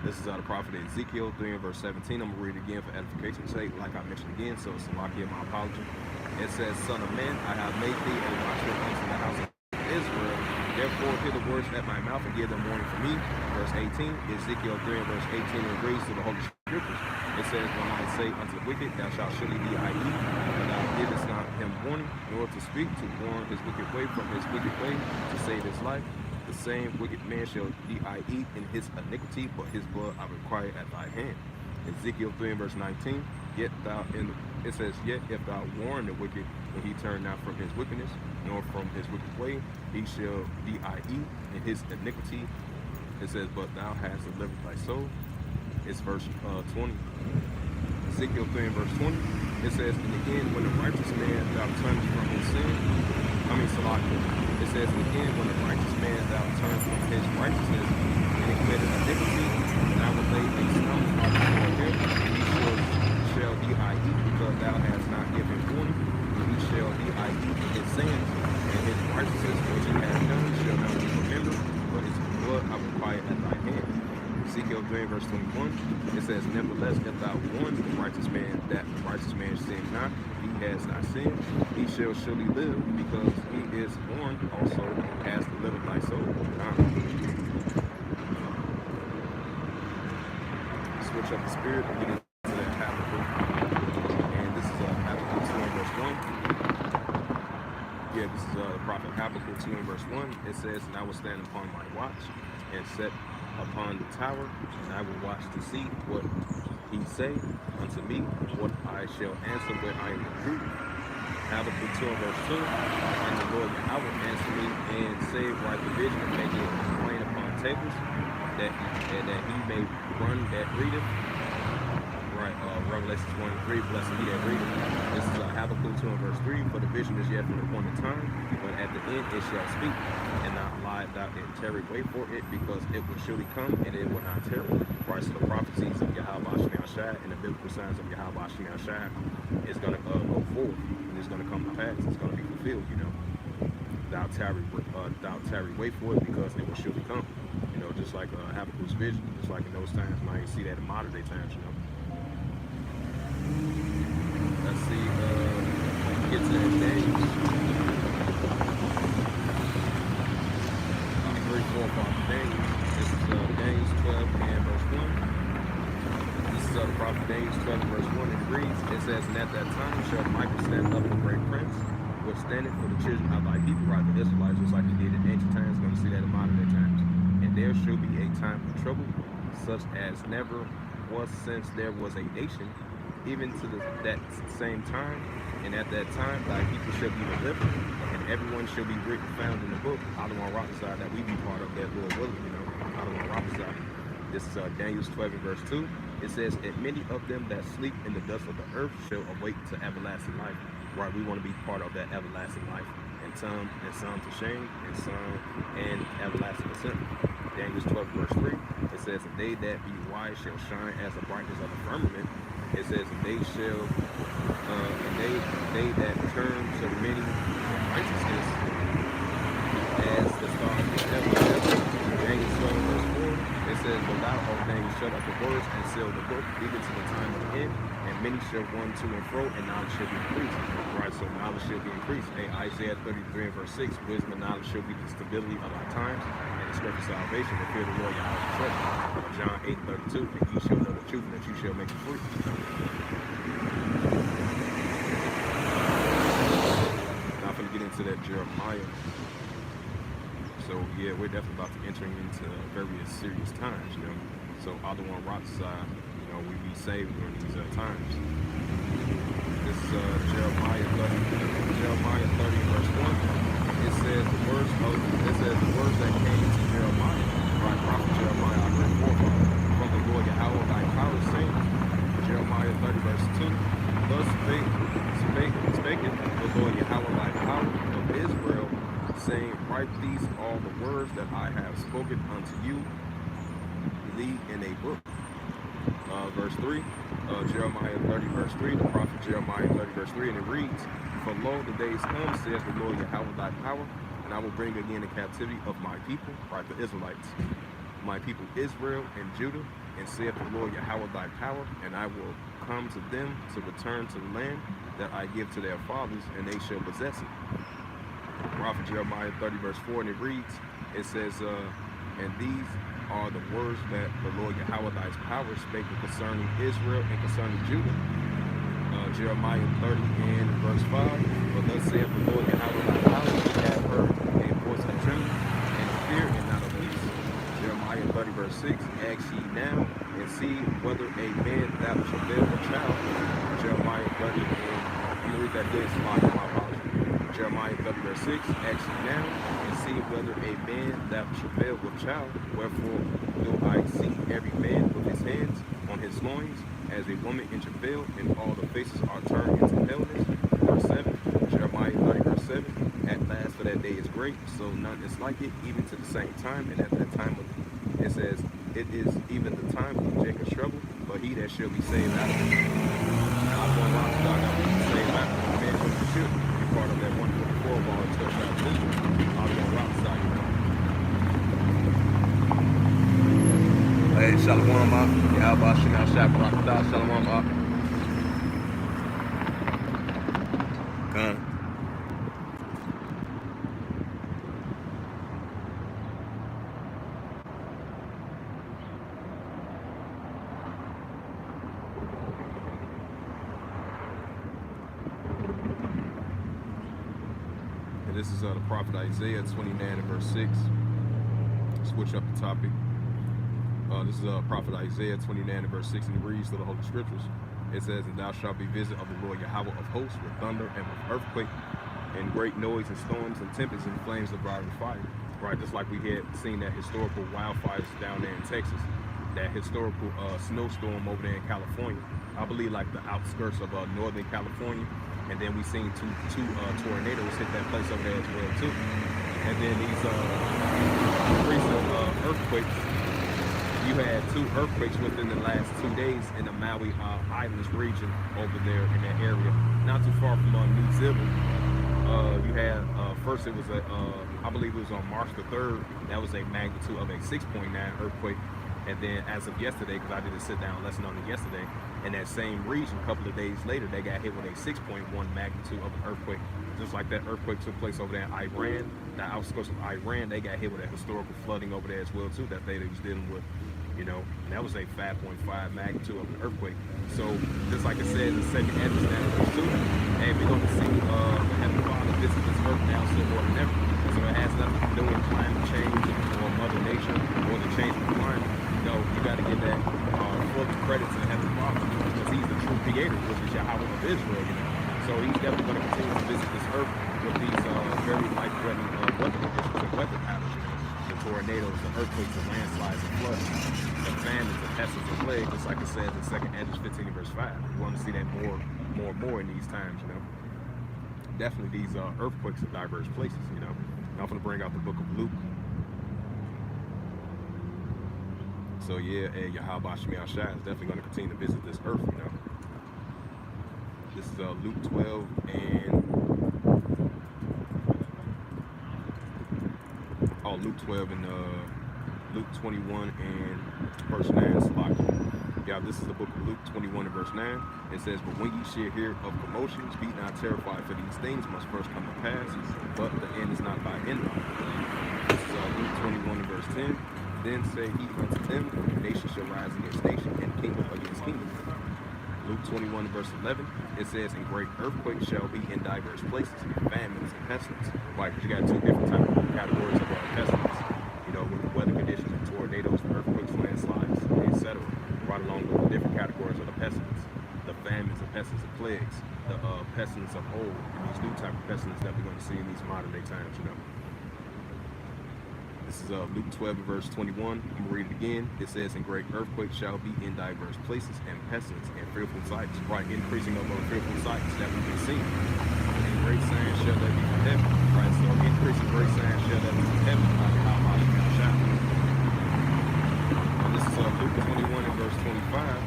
This is the prophet Ezekiel 3 verse 17. I'm going to read it again for edification's sake, like I mentioned again, so it's Salakia, my apology. It says, "Son of man, I have made thee a watchman unto the house of Israel. Therefore hear the words at my mouth, and give them warning from me." Verse 18, Ezekiel 3 verse 18 agrees to the Holy Scriptures. It says, "When I say unto the wicked, thou shalt surely die, but thou givest not him warning, nor to speak, to warn his wicked way from his wicked way, to save his life, the same wicked man shall die in his iniquity, but his blood I require at thy hand." Ezekiel 3 verse 19, "Yet if thou warn the wicked, when he turn not from his wickedness, nor from his wicked way, he shall die in his iniquity." It says, "But thou hast delivered thy soul." It's verse 20. Ezekiel 3 verse 20. It says, "And again, when the righteous man thou turnest from his sin," Salakia. It says, "And again, when the righteous man thou turns from his righteousness, and he committed iniquity, and I will lay a stone before him, Ezekiel 3 verse 21, it says, nevertheless, if thou warn the righteous man that the righteous man sin not, he has not sinned, he shall surely live, because he is warned also as the liveth thy soul. Switch up the spirit and get into that Habakkuk. And this is Habakkuk 2 and verse 1. Yeah, this is the prophet Habakkuk 2 and verse 1. It says, and I will stand upon my watch and set upon the tower, and I will watch to see what he say unto me, what I shall answer when I am reproved. Habakkuk 2 and verse 2. And the Lord Yahweh answer me and say, write the vision and make it plain upon tables, that he may run that readeth. Right, Revelations 1:3, blessed he that readeth. This is Habakkuk 2 and verse 3. For the vision is yet for the appointed time, but at the end it shall speak, and not lie thou and tarry. Wait for it, because it will surely come, and it will not tarry. Right, so the prophecies of Yahweh Shai and the biblical signs of Yahweh Shai is going to go forward, and it's going to come to pass. It's going to be fulfilled, you know. Thou tarry, wait for it, because it will surely come. You know, just like Habakkuk's vision, just like in those times. Now you see that in modern day times, you know. Let's see, get to that Daniel. 3, 4, 5 Daniel. This is Daniel 12 and verse 1. This is the prophet Daniel 12 and verse 1, and it reads, it says, and at that time shall Michael stand up, the great prince, which standeth for the children of thy people, right, the Israelites, just like he did in ancient times. Going to see that in modern day times. And there shall be a time of trouble, such as never was since there was a nation, even to that same time. And at that time thy people shall be delivered, and everyone shall be written found in the book. I don't want to prophesy that we be part of that, Lord willing, you know. I don't want to prophesy. This is Daniel 12 and verse 2. It says, and many of them that sleep in the dust of the earth shall awake to everlasting life. Right, we want to be part of that everlasting life. And some to shame, and some and everlasting assent. Daniel 12 verse 3. It says, and they that be wise shall shine as the brightness of the firmament. It says, and they shall, and they that turn to many righteousness as the stars of heaven. Daniel 12 verse 4. It says, but thou, O Daniel, shut up the words and seal the book, even to the time of the end. And many shall run to and fro, and knowledge shall be increased. Right, so knowledge shall be increased. Hey, Isaiah 33 and verse 6, wisdom and knowledge shall be the stability of our times, and the strength of salvation, the fear of the Lord Yahweh trust. John 8:32, and ye shall know the truth, and that you shall make it free. Now I'm going to get into that Jeremiah. So yeah, we're definitely about to entering into various serious times, you know. So I don't want rocks, you know, we be saved during these times. This is Jeremiah 30 verse 1. It says the words that came to Jeremiah by prophet Jeremiah, I read from the Lord Yahweh thy power, saying, Jeremiah 30 verse 2. Thus spake the Lord Yahweh thy power of Israel, saying, write these all the words that I have spoken unto you, thee in a book. Verse 3, Jeremiah 30 verse 3, the prophet Jeremiah 30 verse 3, and it reads, for lo, the days come, says the Lord Yahweh thy power, and I will bring again the captivity of my people, right, the Israelites, my people Israel and Judah, and saith the Lord Yahweh thy power, and I will come to them to return to the land that I give to their fathers, and they shall possess it. Prophet Jeremiah 30 verse 4, and it reads, it says, and these are the words that the Lord Yahweh thy power spake concerning Israel and concerning Judah. Jeremiah 30 and verse 5, but thus saith the Lord Yahweh thy power, which hath heard a voice of trembling and fear and not of peace. Jeremiah 30 verse 6, ask ye now and see whether a man that shall bear a child. Jeremiah 30 and you read that again, my apologies. Jeremiah 30 verse 6, ask ye now and see whether a man that shall bear with child. Wherefore do I see every man with his hands on his loins, as a woman in travail, and all the faces are turned into paleness. Verse 7, Jeremiah 30 verse 7, at last for that day is great, so none is like it, even to the same time, and at that time it says, it is even the time of Jacob's trouble, but he that shall be saved out of it. I'm going rock God, I will be saved out of it. Man, you should be part of that 144 wall until God Israel. I'm going rock side, you know. Hey, Shalom up. Yeah, about Shinal Shaq Rockadal, Shalom up. Gun. And this is the prophet Isaiah 29 and verse 6. Switch up the topic. This is prophet Isaiah 29 and verse 6, and it reads to the Holy Scriptures. It says, "And thou shalt be visited of the Lord Yahweh of hosts with thunder and with earthquake and great noise and storms and tempests and flames of roaring fire." Right, just like we had seen that historical wildfires down there in Texas, that historical snowstorm over there in California. I believe like the outskirts of Northern California. And then we seen two tornadoes hit that place over there as well too. And then these recent earthquakes. You had 2 earthquakes within the last 2 days in the Maui Islands region over there in that area, not too far from New Zealand. You had first it was I believe it was on March the 3rd. That was a magnitude of a 6.9 earthquake. And then as of yesterday, because I did a sit-down lesson on it yesterday, in that same region, a couple of days later, they got hit with a 6.1 magnitude of an earthquake. Just like that earthquake took place over there in Iran, the outskirts of Iran, they got hit with a historical flooding over there as well too, that they was dealing with. You know, and that was a 5.5 magnitude of an earthquake. So, just like I said, the second Edges down verse 2, and we're going to see the Heavenly Father visit this earth now so more than ever. So it has nothing to do with climate change or Mother Nature or the change of the climate. No, you got to give that full credit to the Heavenly Father because He's the true Creator, which is Yahweh of Israel. You know, so He's definitely going to continue to visit this earth with these very life-threatening weather conditions and weather patterns. The tornadoes, the earthquakes, the landslides, the floods, the famines, the pestilence, the plague, just like it says in 2 Edges 15 and verse 5. We want to see that more in these times, you know. Definitely these earthquakes in diverse places, you know. And I'm going to bring out the book of Luke. So yeah, Yahweh Shemiah Shai is definitely going to continue to visit this earth, you know. This is Luke 12 and Luke 12 and Luke 21 and verse 9. Yeah, this is the book of Luke 21 and verse 9. It says, "But when ye shall hear of commotions, be not terrified, for these things must first come to pass, but the end is not by any." This is Luke 21 and verse 10. "Then say he unto them, nation shall rise against nation, and kingdom against kingdom." Luke 21 and verse 11, it says, "And great earthquakes shall be in diverse places, and famines and pestilence." Right, because you got 2 different types of categories of pestilence. You know, with the weather conditions, the tornadoes, the earthquakes, landslides, etc. Right along with the different categories of the pestilence. The famines, the pestilence, the plagues, the pestilence of old, and these new type of pestilence that we're going to see in these modern day times, you know. This is Luke 12 and verse 21. I'm going to read it again. It says, "And great earthquakes shall be in diverse places, and pestilence and fearful sights." Right, increasing of fearful sights that we've been seeing. "And great signs shall there be from heaven." Right, so increasing great signs shall there be from heaven. This is Luke 21 and verse 25.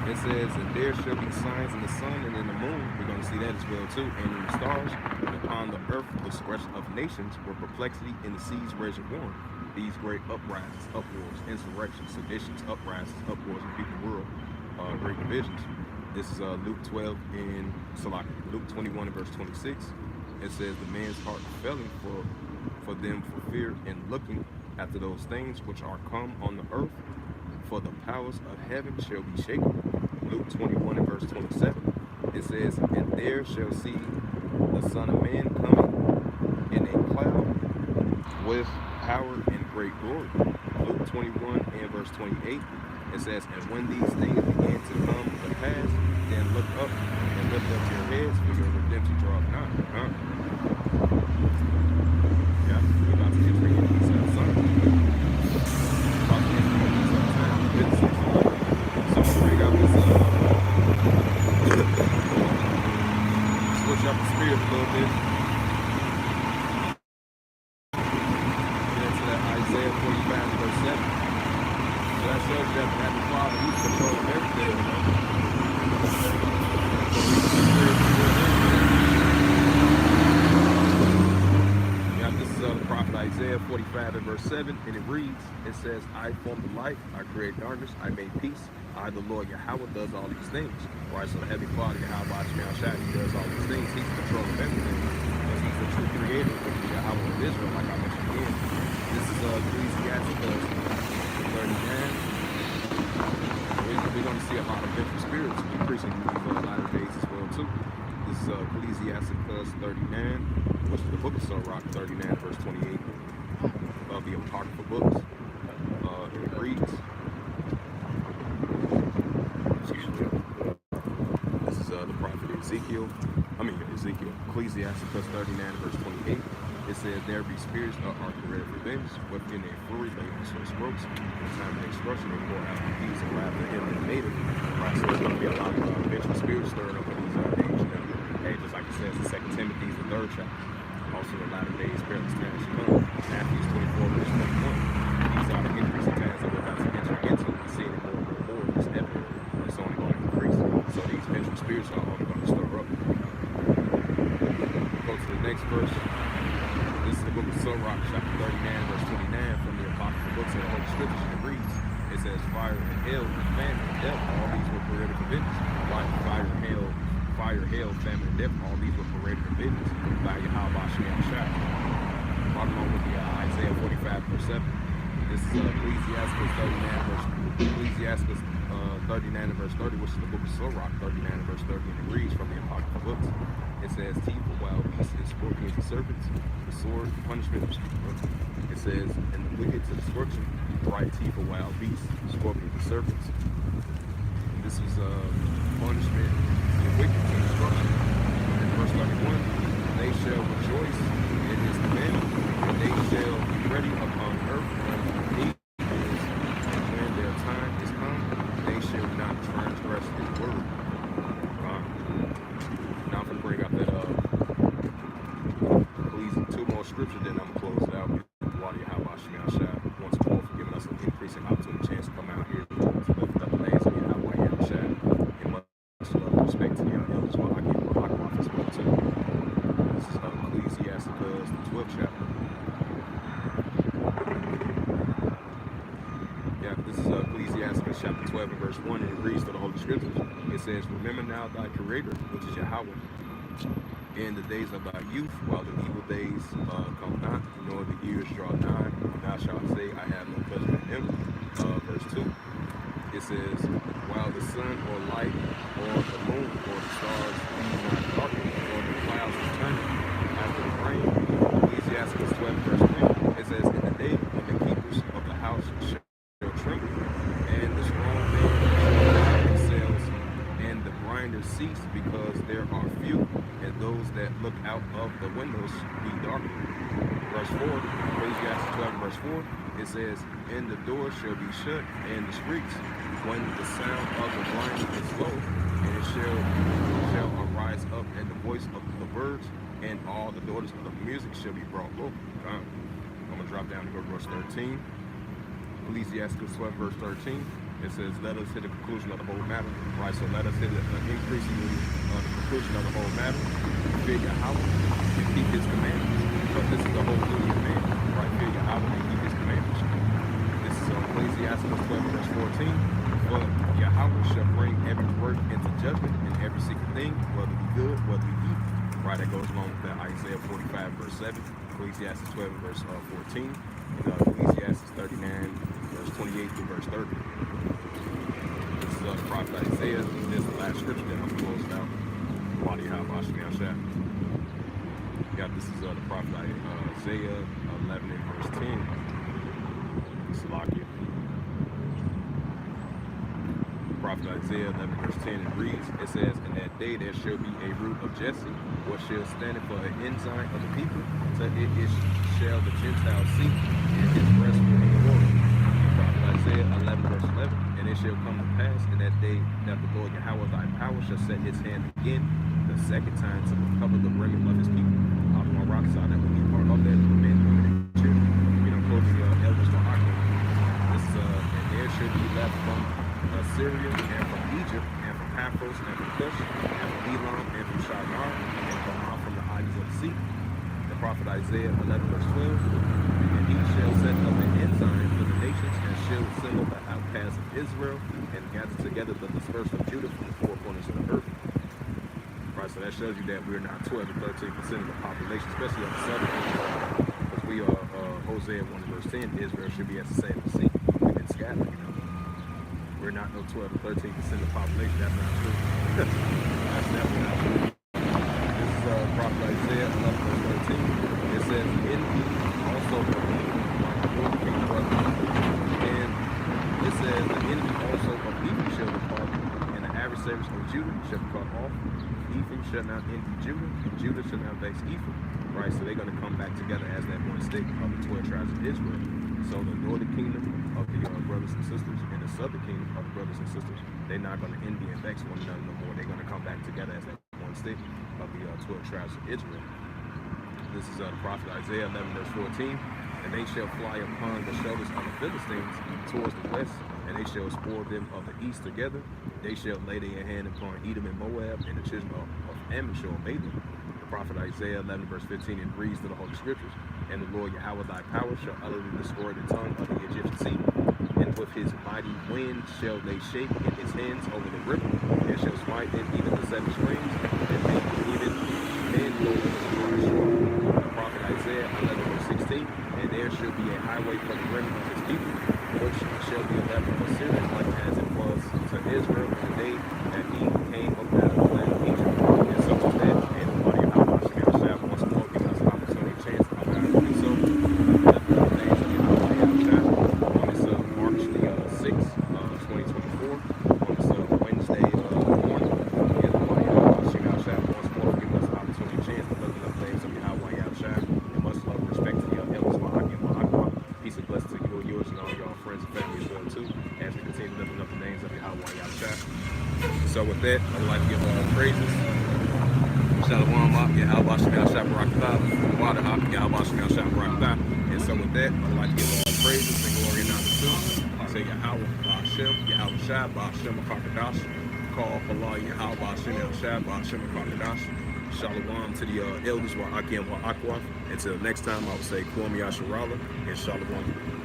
It says, "And there shall be signs in the sun and in the moon." We're going to see that as well too. "And in the stars, and upon the earth discretion of nations, where perplexity in the seas raging warm. These great uprisings, uproars, insurrections, seditions, uprisings, uproars in people's world, great divisions." This is Luke 12 and Luke 21 and verse 26. It says, "The man's heart failing for them for fear and looking after those things which are come on the earth, for the powers of heaven shall be shaken." Luke 21 and verse 27. It says, "And there shall see the Son of Man coming in a cloud with power and great glory." Luke 21 and verse 28. It says, "And when these things begin to come to pass, then look up and lift up your heads, for your redemption draweth nigh." Yeah, we're about to enter into these signs. About to enter into these times. So I'm going to bring out this switch up the spirit a little bit. Get into that Isaiah 45 verse 7. So that shows that the Father, He's controlling everything, you know. Yeah, this is the prophet Isaiah 45 and verse 7, and it reads, it says, I form the light, I create darkness, I made peace. I, the Lord Yahweh, does all these things. Right, so the Heavenly Father, Yahweh, he does all these things. He's in control of everything. Because he's the true creator of the Yahweh of Israel, like I mentioned again. This is Ecclesiastes 39. We're going to see a lot of different spirits increasing in these latter days as well, too. This is Ecclesiastes 39, which is the book of Sirach, 39, verse 28, of the Apocryphal books. And it reads, this is the prophet Ezekiel, Ecclesiastes 39, verse 28. It says, there be spirits that are created for things, within their fury they also strokes. In the time of instruction, they pour out the peace and laughter and the native. Right, so there's going to be a lot of vengeful spirits stirred up in these days. You know? Hey, just like it says in 2 Timothy, the 3rd chapter. Also, the latter days, perilous times to come. Matthew 24, verse 21. These are the increasing times that we're about to enter into. We see it more and more. It's evident. It's only going to increase. So these vengeful spirits are only going to stir up. Go to the next verse. This is the book of Sirach, chapter 39, verse 29, from the Apocryphal books of the Holy Scriptures. And it reads, it says, fire and hail, and famine and death, all these were created for vengeance. Fire, hail, famine, and death, all these were created for vengeance by Yahweh Shemiah Shai. Walking on with the Isaiah 45, verse 7. This is Ecclesiastes 39 and verse 30, which is the book of Sirach, 39 and verse 30, and it reads from the Apocryphal books. It says, teeth of wild beasts and scorpions and serpents, the sword, punishment of stupid. It says, and the wicked to destruction, right teeth of wild beasts, scorpions and serpents. And this is punishment to the wicked to destruction. In verse 31, they shall rejoice in his commandment, and they shall be ready upon earth when their time is come, they shall not transgress his word. Now I'm going to bring up that two more scriptures, then I'm going to close it out. Once more for giving us an increasing opportunity chance to come out here to lift up the names of Yahweh Yahushua. And much love and respect to your elders while I give my Hawk as well too. This is Ecclesiastes, the 12th chapter. Yeah, this is Ecclesiastes chapter 12 and verse 1, and it reads to the Holy Scriptures. It says, remember now thy Creator, which is Yahweh, in the days of thy youth, while the evil days come not, nor the years draw nigh, thou shalt say, I have no pleasure in them. Verse 2, it says, while the sun or light, or the moon, or the stars be not darkened, or the clouds return after the rain. Ecclesiastes 12, verse 3, it says, in the day when the keepers of the house shall tremble, and the strong man shall hide themselves, and the grinders cease, because there are few, and those that look out of the windows be darkened. Verse 4, Ecclesiastes 12, verse 4, it says, and the doors shall be shut, and the streets, when the sound of the blind is low, and it shall arise up, and the voice of the birds, and all the daughters of the music shall be brought low. I'm going to drop down to go to verse 13. Ecclesiastes 12, verse 13. It says, let us hit the conclusion of the whole matter. Right, so let us hit increasingly the conclusion of the whole matter. Fear Yahweh and keep his commandments. But this is the whole duty of man. Right, fear Yahweh and keep his commandments. This is Ecclesiastes 12, verse 14. For Yahweh shall bring every work into judgment, and every secret thing, whether it be good, whether it be evil. Right, that goes along with that Isaiah 45, verse 7. Ecclesiastes 12, verse 14. And Ecclesiastes 39, verse 28 through verse 30. This is the prophet Isaiah. This is the last scripture that I'm closing out. Yeah, this is the prophet Isaiah 11 and verse 10. Salakia. Prophet Isaiah 11 verse 10, it reads, it says, in that day there shall be a root of Jesse, what shall stand for an ensign of the people, so it shall the Gentiles see, and his breast will be glory. Prophet Isaiah 11 verse 11, and it shall come to pass in that day that the Lord Yahweh thy power shall set his hand again, the second time to recover the remnant of his people. I'm on rock side that will be part of that, men, women, and children. You know, quote the elders from Akim. This and there should be left from Syria, and from Egypt, and from Paphos, and from Cush, and from Elam, and from Shinar, and from the islands of the sea. The prophet Isaiah 11 verse 12, he shall set up an ensign for the nations, and shall assemble the outcasts of Israel, and gather together the dispersed of Judah from the four corners of the earth. Right, so that shows you that we're not 12 or 13% of the population, especially on the southern kingdom, because we are, Hosea 1 verse 10, Israel should be as the sand of the sea. We've been scattered, you know. We're not no 12 or 13% of the population. That's not true. That's definitely not true. This is Prophet Isaiah 11 verse 13. It says, envy also of evil, like the Lord king brother. And it says, the enemy also of evil shall depart, and the adversaries of Judah shall be cut off. Ephraim shall not envy Judah, and Judah shall not vex Ephraim. Right, so they're going to come back together as that one stick of the 12 tribes of Israel. So the northern kingdom of the brothers and sisters, and the southern kingdom of the brothers and sisters, they're not going to envy and vex one another no more. They're going to come back together as that one stick of the 12 tribes of Israel. This is the prophet Isaiah 11 verse 14. And they shall fly upon the shoulders of the Philistines towards the west, and they shall spoil them of the east together. They shall lay their hand upon Edom and Moab, and the children of Ammon shall obey them. The prophet Isaiah 11 verse 15, and reads to the Holy Scriptures. And the Lord Yahweh thy power shall utterly destroy the tongue of the Egyptian sea. And with his mighty wind shall they shake in his hands over the river, and shall smite them even the seven streams, and make even men go over the dry shore. The prophet Isaiah 11 verse 16, and there shall be a highway for the remnant of his people, which shall be left of Assyria, like as it was to Israel in the day that he came up out of the land of Egypt. And so was that, and the body of Yahweh shall once more give us opportunity, chance to come out and do so. The names of Yahweh on this March the 6th, 2024, on this Wednesday morning, and the body of Yahweh shall once more give us opportunity, chance to look up names of Yahweh and much love and respect to your elders. Peace and blessings to you and yours and all your friends and family as well too, as we continue lifting up the names of Yahweh. So with that, I would like to give praises. Shalom up, Yahweh Shah Barakatah, Water up, Yahweh Shah Barakatah. And so with that, I would like to give praises and glory and honor to. I say Yahweh Ba'ashem, Yahweh Shah Ba'ashem Akakadash. Call Allah Yahweh Ba'ashem Shah Ba'ashem Akakadash. Shalom to the elders, Wa'akim Wa'akwa. Until next time, I will say Kwam Yasharala and Shalom.